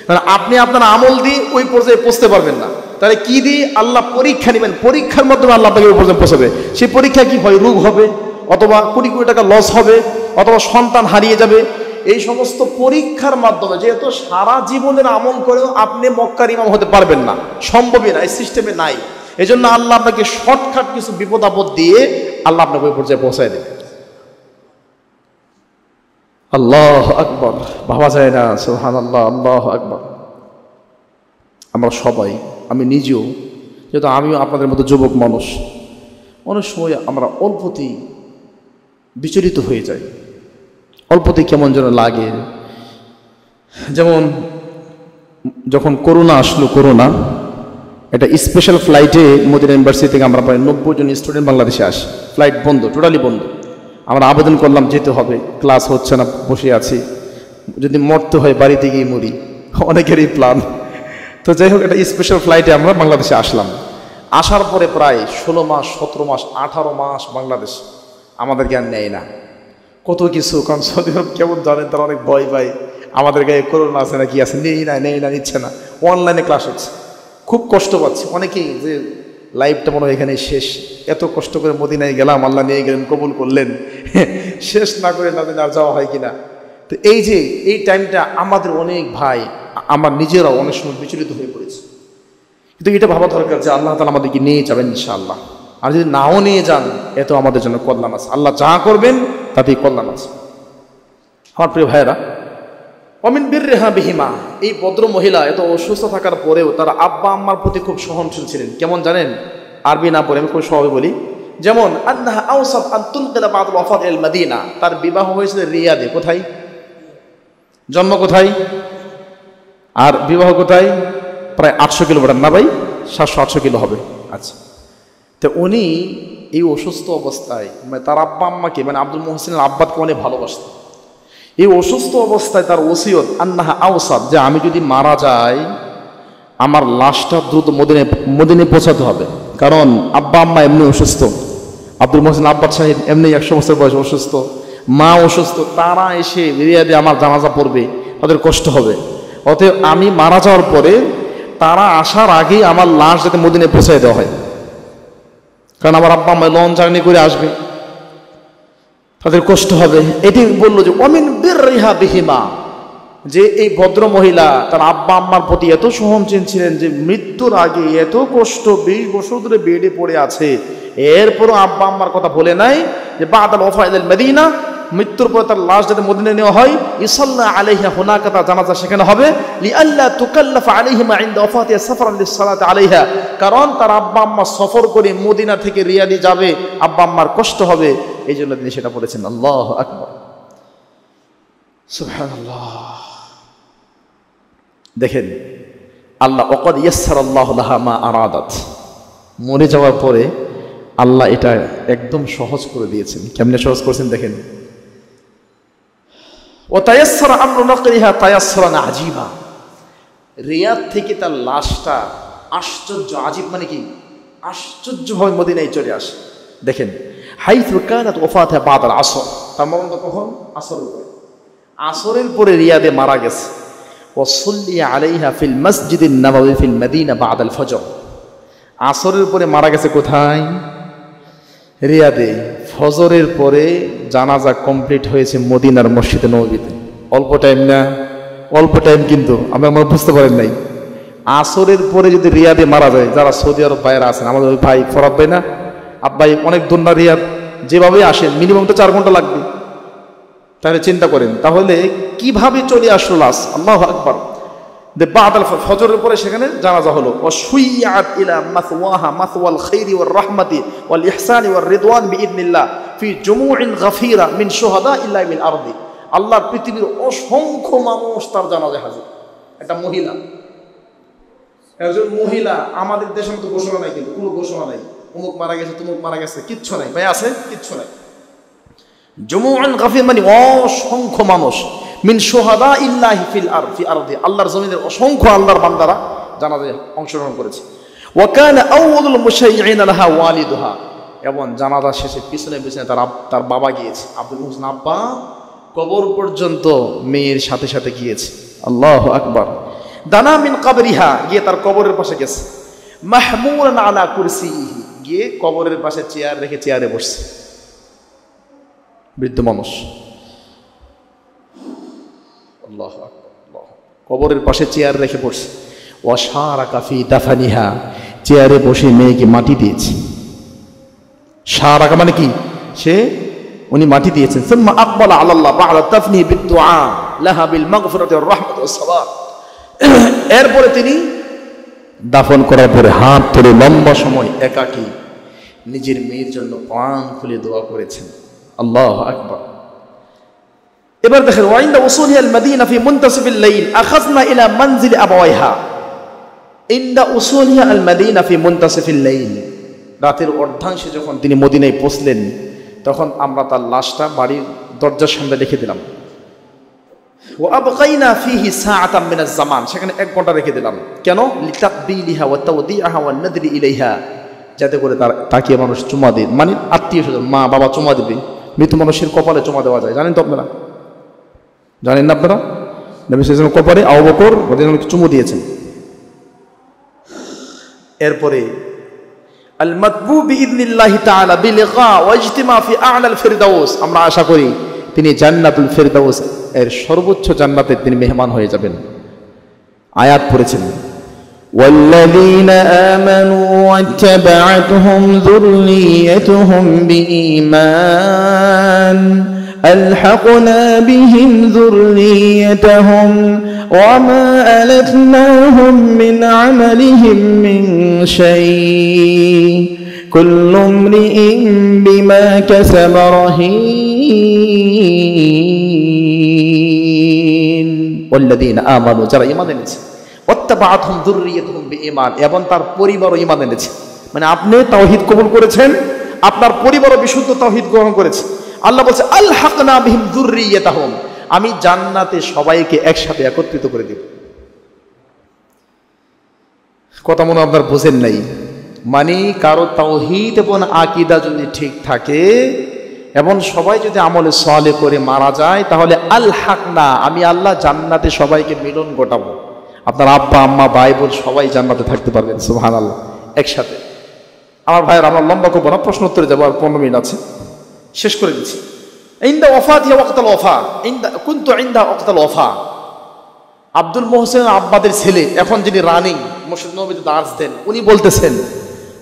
Speaker 1: মানে আপনি আপনার আমল দিয়ে ওই পর্যায়ে পৌঁছতে পারবেন না। তাহলে কি দিয়ে আল্লাহ পরীক্ষা নেবেন? পরীক্ষার মাধ্যমে আল্লাহ আপনাকে ওই পর্যন্ত পৌঁছাবে। সেই পরীক্ষা কি হয়? রোগ হবে, অথবা কোটি কোটি টাকা লস হবে, অথবা সন্তান হারিয়ে যাবে। এই সমস্ত পরীক্ষার মাধ্যমে, যেহেতু সারা জীবনের আমল করেও আপনি মক্কার ইমাম হতে পারবেন না, সম্ভবই না, এই সিস্টেমে নাই। এই জন্য আল্লাহ আপনাকে শর্টকাট কিছু বিপদ আপদ দিয়ে আল্লাহ আপনাকে ওই পর্যায়ে পৌঁছায় দেবে। আল্লাহু আকবার, ভাবা যায় না। সুবহানাল্লাহ, আল্লাহু আকবার। আমরা সবাই, আমি নিজেও, যেহেতু আমিও আপনাদের মতো যুবক মানুষ, অনেক সময় আমরা অল্পতেই বিচলিত হয়ে যাই, অল্পতেই কেমন যেন লাগে। যেমন যখন করোনা আসলো, করোনা একটা স্পেশাল ফ্লাইটে মদিনা ইউনিভার্সিটি থেকে আমরা প্রায় 90 জন স্টুডেন্ট বাংলাদেশে আসি। ফ্লাইট বন্ধ, টোটালি বন্ধ। আমরা আবেদন করলাম যেতে হবে, ক্লাস হচ্ছে না, বসে আছি, যদি মরতে হয় বাড়িতে গিয়ে মরি, অনেকেরই প্ল্যান। তো যাই হোক, একটা স্পেশাল ফ্লাইটে আমরা বাংলাদেশে আসলাম। আসার পরে প্রায় 16 মাস, 17 মাস, 18 মাস বাংলাদেশ আমাদেরকে আর নেয় না, কত কিছু। কারণ সৌদি আরব কেমন জানেন, তারা অনেক ভয় পায়, আমাদের গায়ে করোনা আছে না কি আছে, নেই না, নিচ্ছে না। অনলাইনে ক্লাস হচ্ছে, খুব কষ্ট পাচ্ছি অনেকেই, যে লাইফটা মনে হয় এখানে শেষ, এত কষ্ট করে মদিনায় গেলাম, আল্লাহ নিয়ে গেলেন, কবুল করলেন, শেষ না করে না আর যাওয়া হয় কিনা। তো এই যে এই টাইমটা আমাদের অনেক ভাই, আমার নিজেরাও অনেক সময় বিচলিত হয়ে পড়েছে। কিন্তু এটা ভাবা দরকার যে আল্লাহ তাআলা আমাদেরকে নিয়ে যাবেন ইনশাআল্লাহ। আর যদি নাও নিয়ে যান, এত আমাদের জন্য কল্যাণ আছে, আল্লাহ যা করবেন তাতেই কল্যাণ আছে। আমার প্রিয় ভাইয়েরা, অমিন বিররিহা বিহিমা, এই ভদ্র মহিলা এত অসুস্থ থাকার পরেও তার আব্বা আম্মার প্রতি খুব সহনশীল ছিলেন। কেমন জানেন? আরবি না পড়ে আমি খুব সহজে বলি। যেমন আন্নাহা আওসাত আন তুনকিলা বা'দাল ওয়াফাত ইল মদিনা, তার বিবাহ হয়েছিল রিয়াদে। কোথায়? জন্ম কোথায়? আর বিবাহ কোথায়? প্রায় 800 কিলোমিটার না ভাই, 700-800 কিলো হবে। আচ্ছা, তো উনি এই অসুস্থ অবস্থায়, মানে তার আব্বা আম্মাকে, মানে আব্দুল মুহসিনের আব্বাকে অনেক ভালোবাসতেন। এই অসুস্থ অবস্থায় তার ওসিয়ত আন্নাহা আওসাত, যে আমি যদি মারা যাই, আমার লাশটা দ্রুত মদিনায় পৌঁছাতে হবে। কারণ আব্বা আম্মা এমনি অসুস্থ, আব্দুল মুহসিন আব্বাস সাহেব এমনি 100 বছর বয়স অসুস্থ, মা অসুস্থ, তারা এসে রিয়াদে আমার জানাজা পড়বে, তাদের কষ্ট হবে। অতএব আমি মারা যাওয়ার পরে তারা আসার আগেই আমার লাশ যাতে মদিনায় পৌঁছায় দেওয়া হয়, কারণ আমার আব্বা আম্মা লঞ্চ জার্নি করে আসবে, তাদের কষ্ট হবে। এটি বললো যে অমিন বিররিহা বিহিমা, যে এই ভদ্র মহিলা তার আব্বা আম্মার প্রতি এত সহনশীল ছিলেন যে মৃত্যুর আগে এত কষ্ট, 20 বছর ধরে বেডে পড়ে আছে, এরপরও আব্বা আম্মার কথা বলে নাই যে বা'দাল ওয়াফাত ইল মদিনা, মৃত্যুর পরে তার লাশ যাতে মদিনায় নেওয়া হয়, ইসাল্লা আলাইহা, হুনাকা, তার জানাজা সেখানে হবে, লিআল্লা তুকাল্লাফা আলাইহিমা ইনদা ওয়াফাতিহা সাফরান লিস-সালাতি আলাইহা, কারণ তার আব্বা আম্মা সফর করে মদিনা থেকে রিয়াদে যাবে, আব্বা আম্মার কষ্ট হবে, এই জন্য তিনি সেটা বলেছেন। আল্লাহু আকবার, সুবহানাল্লাহ। দেখেন আল্লাহ ওয়াকাদ ইয়াসসারাল্লাহু লাহা মা আরাদাত, মরে যাওয়ার পরে আল্লাহ এটা একদম সহজ করে দিয়েছেন। কেমনে সহজ করেছেন দেখেন। ও তায়াসসারা আমরু নাকলিহা তায়াসসুরান আজীবা, রিয়াদ থেকে তার লাশটা আশ্চর্য, আজিব মানে কি, আশ্চর্যভাবে মদিনায় চলে আসে। দেখেন হাইথু কানাত ওয়াফাতুহা বা'দাল আসর, তার মরণ কখন? আসরের পরে। আসরের পরে রিয়াদে মারা গেছে। ওয়া সুল্লিয়া আলাইহা ফিল মসজিদিন নববী ফিল মদিনা বা'দাল ফজর, আসরের পরে মারা গেছে কোথায়? রিয়াদে। ফজরের পরে জানাজা কমপ্লিট হয়েছে মদিনার মসজিদে নববীতে। অল্প টাইম না, অল্প টাইম, কিন্তু আমরা বুঝতে পারেন নাই। আসরের পরে যদি রিয়াদে মারা যায়, যারা সৌদি আরব ভাইয়েরা আছেন, আমাদের ওই ভাই ফরাদ ভাই না, আব্বাই অনেক দূর না রিয়াদ, যেভাবে আসেন মিনিমাম তো 4 ঘন্টা লাগবে। তাহলে চিন্তা করেন, তাহলে কিভাবে চলে আসলো লাশ? আল্লাহু আকবার। বাদাল ফজরের পরে সেখানে জানাজা হলো। ওয়াশুইয়াত ইলা মাসওয়াহা মাসওয়াল খাইরি ওয়ার রাহমাতি ওয়াল ইহসানি ওয়ার রিদওয়ান বিইذنিল্লাহ ফি জুমুইন গাফিরা মিন শুহাদা ইল্লা মিন আরদি। আল্লাহর পৃথিবীর অসংখ্য মানুষ তার জানাজায় হাজির। একটা মহিলা, একজন মহিলা, আমাদের দেশের মতো ঘোষণা নাই, কিন্তু কোনো ঘোষণা নাই অমুক মারা গেছে তমুক মারা গেছে, কিচ্ছু নাই ভাই। আছে কিচ্ছু নাই। জুমুআন গাফির মানে অসংখ্য মানুষ, মিন শুহাদা ইল্লাহি ফিল আরদি, আল্লাহর জমিনের অসংখ্য আল্লাহর বান্দারা জানাজায় অংশগ্রহণ করেছে। ওয়া কানা আউয়ালুল মুশাইয়িন লাহা ওয়ালিদুহা, এবং জানাজা শেষে পিছনে পিছনে তার বাবা গিয়েছে। আব্দুল মুহসিন আব্বা কবর পর্যন্ত মেয়ের সাথে সাথে গিয়েছে। আল্লাহু আকবার। দানা মিন কবরিহা, গিয়ে তার কবরের পাশে গেছে। মাহমুলান আলা কুরসিহি, গিয়ে কবরের পাশে চেয়ার রেখে চেয়ারে বসছে। বৃদ্ধ মানুষ, আল্লাহু আকবার, কবরের পাশে চেয়ার রেখে বসছে। ওয়াশারাকা ফি দাফানিহা, চেয়ারে বসে মেয়েকে মাটি দিয়েছে। শারাকা মানে কি? উনি মাটি দিয়েছেন। সুম্মা আকবালা আলাল্লাহ বা'দা তাফনি বিদুআ লাহা বিল মাগফিরাতি ওয়ার রাহমাতি ওয়াস সাওয়াব, এরপরে তিনি দাফন করার পরে হাত ধরে লম্বা সময় একাকী নিজের মেয়ের জন্য প্রাণ খুলে দোয়া করেছেন। আল্লাহু আকবার। এবার দেখেন, ওয়াইন্দা উসুলিহা আল মদিনা ফি মুনতাসিফিল লাইল আখাযনা ইলা মানজিল আবাওয়াইহা। ইনদা উসুলিহা আল মদিনা ফি মুনতাসিফিল লাইল, রাতের অর্ধাংশে যখন তিনি মদিনায় পৌঁছলেন, তখন আমরা তার লাশটা বাড়ির দরজার সামনে রেখে দিলাম। ওয়া আবকাইনা ফিহি সাআতাম মিনাজ জামান, সেখানে 1 ঘন্টা রেখে দিলাম। কেন? লিতাকবিলিহা ওয়া তাওদিআহা ওয়া নাদরি ইলাইহা, যাতে করে তাকে মানুষ চুমা দেয়, মানে আত্মীয়-স্বজন, মা বাবা চুমা দেবে। মৃত মানুষের কপালে চুমা দেওয়া যায়, জানেন তো আপনারা? জানেন না আপনারা? নবী সাল্লাল্লাহু আলাইহি ওয়াসাল্লাম কপালে আবু বকর রাদিয়াল্লাহু আনহু চুমু দিয়েছেন। এরপরে আল মাতবু বিইذনিল্লাহি তাআলা বিলিকা ওয়া ইজতিমা ফি আ'লাল ফিরদাউস, আমরা আশা করি তিনি জান্নাতুল ফিরদাউস এর সর্বোচ্চ জান্নাতে তিনি মেহমান হয়ে যাবেন। আয়াত পড়েছেন, ওয়াল্লাযীনা আমানু ওয়াত্তাবা'আতহুম যুররিয়্যাতুহুম বিঈমান আলহাকনা বিহিম যুররিয়্যাতাহুম ওয়া মা আলাতনাহুম মিন আমালিহিম মিন শাই কুল্লু ইমরিইন বিমা কাসাবা রাহিন। ওয়াল্লাযীনা আমানু, যারা ঈমান এনেছে, ওয়াত্তাবা'আতহুম যুররিয়্যাতুহুম বিঈমান, এবং তার পরিবারও ঈমান এনেছে। মানে আপনি তাওহীদ কবুল করেছেন, আপনার পরিবারও বিশুদ্ধ তাওহীদ গ্রহণ করেছে। আল্লাহ বলছে আলহাকনা বিহিম যুররিয়্যাতাহুম, আমি জান্নাতে সবাইকে একসাথে একত্রিত করে দেব। কথা মনে আপনার বোঝেন নাই? মানে কারো তাওহীদ এবং আকীদা যদি ঠিক থাকে এবং সবাই যদি আমলে সালেহ করে মারা যায়, তাহলে আলহাকনা, আমি আল্লাহ জান্নাতে সবাইকে মিলন ঘটাবো। আপনার আব্বা আম্মা ভাই বোন সবাই জান্নাতে থাকতে পারবেন, সুবহানাল্লাহ, একসাথে। আমার ভাইয়ের, আমরা লম্বা করবো না, প্রশ্ন উত্তরে যাবো, আর 15 মিনিট আছে, শেষ করে দিচ্ছি। ইনদা ওয়াফাতিহা ওয়াক্তাল ওয়াফা, কুনতু ইনদা ওয়াক্তাল ওয়াফা। আব্দুল মুহসিন আব্বাদের ছেলে, এখন যিনি রানিং মসজিদ নববীতে দার্স দেন, উনি বলতেছেন,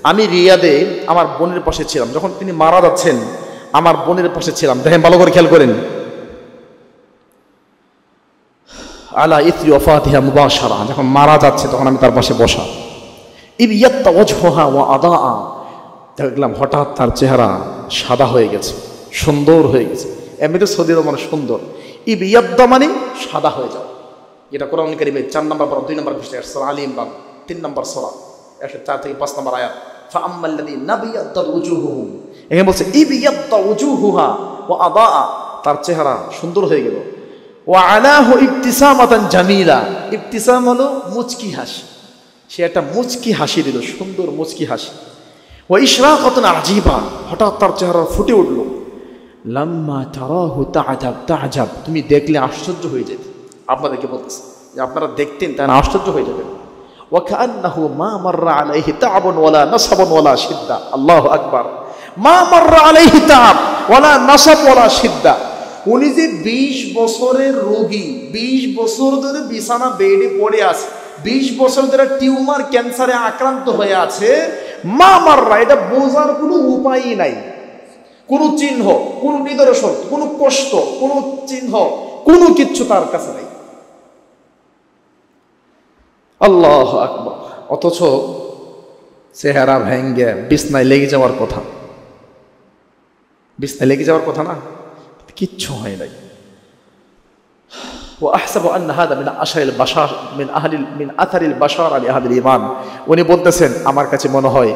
Speaker 1: আমি রিয়াদে আমার বোনের পাশে ছিলাম, যখন তিনি মারা যাচ্ছেন আমার বোনের পাশে ছিলাম। দেখেন, ভালো করে খেয়াল করেন। আলা ইথরি ওয়াফাতিহা মুবাশারা, যখন মারা যাচ্ছে তখন আমি তার পাশে বসা। ইদ ইয়াত্তা ওয়াজহুহা ওয়া আদাআ, দেখলাম হঠাৎ তার চেহারা সাদা হয়ে গেছে, সুন্দর হয়ে গেছে। এমনিতে সৌদি আরব মানে সুন্দর। ইব ইয়াদ্দা মানে সাদা হয়ে যাও। এটা কোরআন কারীমের 4 নম্বর পারা 2 নম্বর পৃষ্ঠায় সূরা আলী ইমরান 3 নম্বর সূরা 104 থেকে 5 নম্বর আয়াত। ফাআম্মাল্লাযীনা বিয়াদ্দাত ওয়ুজুহুহুম, এখানে বলছে ইব ইয়াদ্দা ওয়ুজুহুহা ওয়া আদাআ, তার চেহারা সুন্দর হয়ে গেল। ওয়া আলাহু ইবতিসামাতান জামিলা, ইবতিসাম হলো মুচকি হাসি, সে একটা মুচকি হাসি দিল, সুন্দর মুচকি হাসি। ওয়া ইশরাকাতুন আজীবা, হঠাৎ তার চেহারা ফুটে উঠল। লাম্মা তারাহু তাআজাব, তুমি দেখলে আশ্চর্য হয়ে যেতে। আপনাদেরকে বলতেছে যে আপনারা দেখতেন তাই আশ্চর্য হয়ে যাবেন। ওয়া কাআন্নাহু মা মাররা আলাইহি তাআবুন ওয়ালা নাসাবুন ওয়ালা শিদ্দা। আল্লাহু আকবার। মা মাররা আলাইহি তাআব ওয়ালা নাসাব ওয়ালা শিদ্দা, উনি যে 20 বছরের রোগী, 20 বছর ধরে বিছানা বেডে পড়ে আছে, 20 বছর ধরে টিউমার ক্যান্সারে আক্রান্ত হয়ে আছে। মা মাররা, এটা বোঝার কোনো উপায়ই নাই।
Speaker 2: কোনো চিহ্ন, কোনো নিদর্শন, কোনো কষ্ট, কোনো চিহ্ন, কোনো কিচ্ছু তার কাছে নেই। আল্লাহু আকবার। অথচ চেহারা ভেঙ্গে বিছনায় লেগে যাওয়ার কথা, বিছনায় লেগে যাওয়ার কথা না, কিচ্ছু হয় নাই। وأحسب أن هذا من أشهر البشر من أثر البشر على أهل الإيمان। উনি বলতেছেন আমার কাছে মনে হয়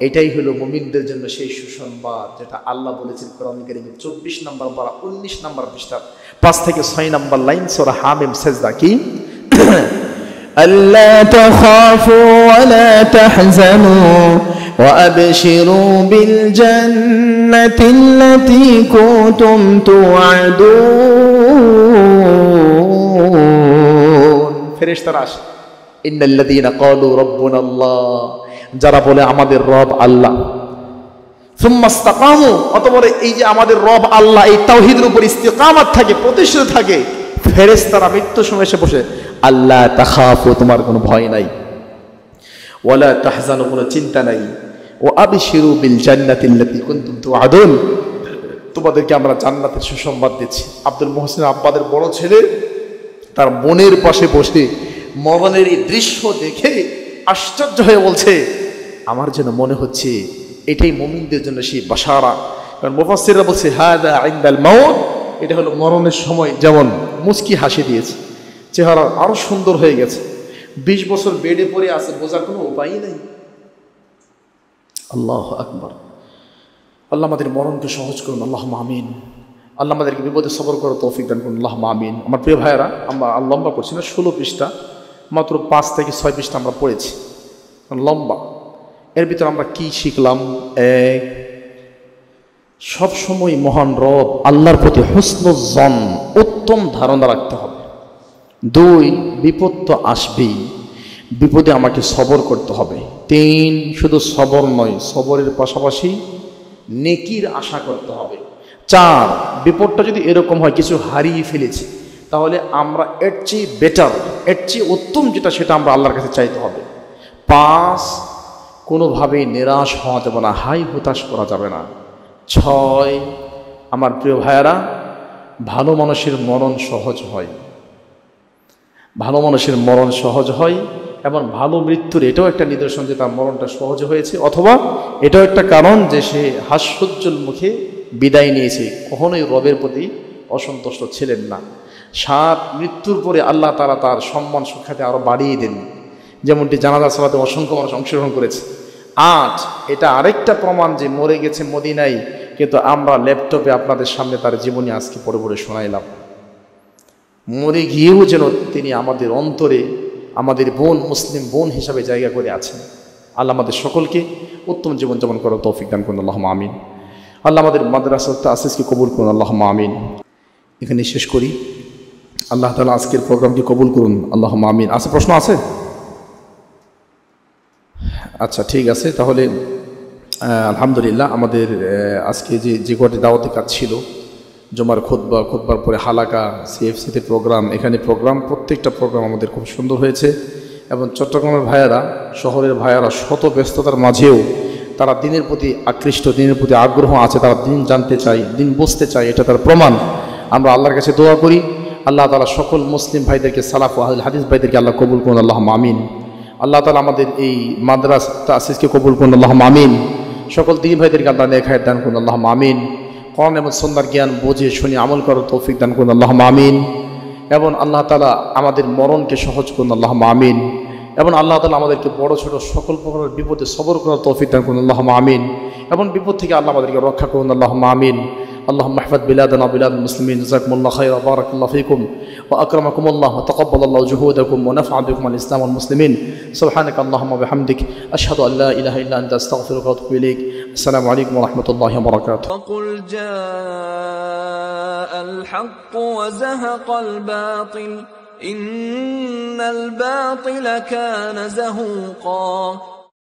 Speaker 2: এটাই হলো মুমিনদের জন্য সেই সুসংবাদ যেটা আল্লাহ বলেছেন কোরআন কারীমের 24 নম্বর পারা 19 নম্বর পৃষ্ঠা 5 থেকে 6 নম্বর লাইন সূরা হামিম সেজদা কি
Speaker 1: ألا تخافوا ولا تحزنوا وأبشروا بالجنة التي كنتم توعدون।
Speaker 2: ফেরেশতারা আসে, ইন্নাল্লাযীনা ক্বালু রাব্বুনা আল্লাহ, যারা বলে আমাদের রব আল্লাহ, সুম্মা ইসতাকামু, অতঃপর এই যে আমাদের রব আল্লাহ এই তাওহীদের উপর ইস্তিকামাত থাকে, প্রতিষ্ঠিত থাকে, ফেরেশতারা মৃত্যুর সময় এসে বসে, আল্লাহ তাখাফু, তোমার কোনো ভয় নাই, ওয়ালা তাহজানু, কোনো চিন্তা নাই, ও আবশিরু বিল জান্নাতিল্লাতী কুনতুম তুআদুন, তোমাদেরকে আমরা জান্নাতের সুসংবাদ দিচ্ছি। আব্দুল মুহসিন আব্বাদের বড় ছেলে তার বোনের পাশে বসে মরণের এই দৃশ্য দেখে আশ্চর্য হয়ে বলছে, আমার যেন মনে হচ্ছে এটাই মুমিনদের জন্য সেই বাশারা। কারণ মুফাসসিররা বলছে হাদা ইনদাল মাউত, এটা হলো মরণের সময় যেমন মুচকি হাসি দিয়েছে, চেহারা আরো সুন্দর হয়ে গেছে, 20 বছর বেডে পড়ে আছে, বোঝার কোনো উপায়ই নেই। আল্লাহু আকবার। আল্লাহ আমাদের মরণকে সহজ করুন, আল্লাহুম্মা আমিন। আল্লাহ আমাদেরকে বিপদে সবর করার তৌফিক দান করুন, আল্লাহুম্মা আমিন। আমার প্রিয় ভাইয়েরা, আমরা লম্বা করছি না, 16 পৃষ্ঠা, মাত্র 5 থেকে 6 পৃষ্ঠা আমরা পড়েছি, লম্বা। এর ভিতরে আমরা কি শিখলাম? এক, সবসময় মহান রব আল্লাহর প্রতি হুসনুল জন, উত্তম ধারণা রাখতে হবে। 2, বিপদ তো আসবেই, বিপদে আমাকে সবর করতে হবে। 3, শুধু সবর নয়, সবরের পাশাপাশি নেকির আশা করতে হবে। 4, বিপদটা যদি এরকম হয় কিছু হারিয়ে ফেলেছি, তাহলে আমরা এর চেয়ে বেটার, এর চেয়ে উত্তম যেটা সেটা আমরা আল্লাহর কাছে চাইতে হবে। 5, কোনোভাবেই নিরাশ হওয়া যাবে না, হাই হতাশ করা যাবে না। 6, আমার প্রিয় ভাইয়েরা, ভালো মানুষের মরণ সহজ হয়, ভালো মানুষের মরণ সহজ হয়, এবং ভালো মৃত্যুর এটাও একটা নিদর্শন যে তার মরণটা সহজ হয়েছে, অথবা এটাও একটা কারণ যে সে হাস্যোজ্জ্বল মুখে বিদায় নিয়েছে, কখনোই রবের প্রতি অসন্তুষ্ট ছিলেন না। 7, মৃত্যুর পরে আল্লাহ তাআলা তার সম্মান সুখ্যাতি আরও বাড়িয়ে দেন, যেমনটি জানাজা সালাতে অসংখ্য মানুষ অংশগ্রহণ করেছে। 8, এটা আরেকটা প্রমাণ যে মরে গেছে মদিনায়, কিন্তু আমরা ল্যাপটপে আপনাদের সামনে তার জীবনী আজকে পড়ে পড়ে শোনাইলাম। মরে গিয়েও যেন তিনি আমাদের অন্তরে আমাদের বোন, মুসলিম বোন হিসাবে জায়গা করে আছেন। আল্লাহ আমাদের সকলকে উত্তম জীবনযাপন করার তৌফিক দান করুন, আল্লাহুম্মা আমিন। আল্লাহ আমাদের মাদ্রাসা তাসিসকে কবুল করুন, আল্লাহুম্মা আমিন। এখানে শেষ করি। আল্লাহ তাআলা আজকের প্রোগ্রামকে কবুল করুন, আল্লাহুম্মা আমিন। আছে প্রশ্ন আছে? আচ্ছা, ঠিক আছে, তাহলে আলহামদুলিল্লাহ আমাদের আজকে যে কটি দাওয়াতি কাজ ছিল, জুমার খুতবা, খুতবার পরে হালাকা, সিএফসিতে প্রোগ্রাম, এখানে প্রোগ্রাম, প্রত্যেকটা প্রোগ্রাম আমাদের খুব সুন্দর হয়েছে। এবং চট্টগ্রামের ভাইয়েরা, শহরের ভাইয়েরা শত ব্যস্ততার মাঝেও তারা দিনের প্রতি আকৃষ্ট, দিনের প্রতি আগ্রহ আছে, তারা দিন জানতে চায়, দিন বুঝতে চায়, এটা তার প্রমাণ। আমরা আল্লাহর কাছে দোয়া করি, আল্লাহ তাআলা সকল মুসলিম ভাইদেরকে, সালাফ ও আহলে হাদিস ভাইদেরকে আল্লাহ কবুল করুন, আল্লাহুম্মা আমিন। আল্লাহ তাআলা আমাদের এই মাদ্রাসা তাসিসকে কবুল করুন, আল্লাহুম্মা আমিন। সকল দিনী ভাইদেরকে আল্লাহ নেক হায়াত দান করুন, আল্লাহুম্মা আমিন। কোরআন এবং সুন্নাহর জ্ঞান বুঝে শুনে আমল করার তৌফিক দান করুন, আল্লাহুম্মা আমিন। এবং আল্লাহ তাআলা আমাদের মরণকে সহজ করুন, আল্লাহুম্মা আমিন। এবং আল্লাহ তাআলা আমাদেরকে বড় ছোট সকল প্রকারের বিপদে সবর করার তৌফিক দান করুন, আল্লাহুম্মা আমিন। এবং বিপদ থেকে আল্লাহ আমাদেরকে রক্ষা করুন, আল্লাহুম্মা আমিন। اللهم احفظ بلادنا بلاد المسلمين، جزاكم الله خيرا، بارك الله فيكم وأكرمكم الله وتقبل الله جهودكم ونفع بكم الإسلام والمسلمين. سبحانك اللهم وبحمدك، أشهد أن لا إله إلا أنت، أستغفرك وأتوب إليك. السلام عليكم ورحمة الله وبركاته.
Speaker 3: وقل جاء الحق وزهق الباطل إن الباطل كان زهوقا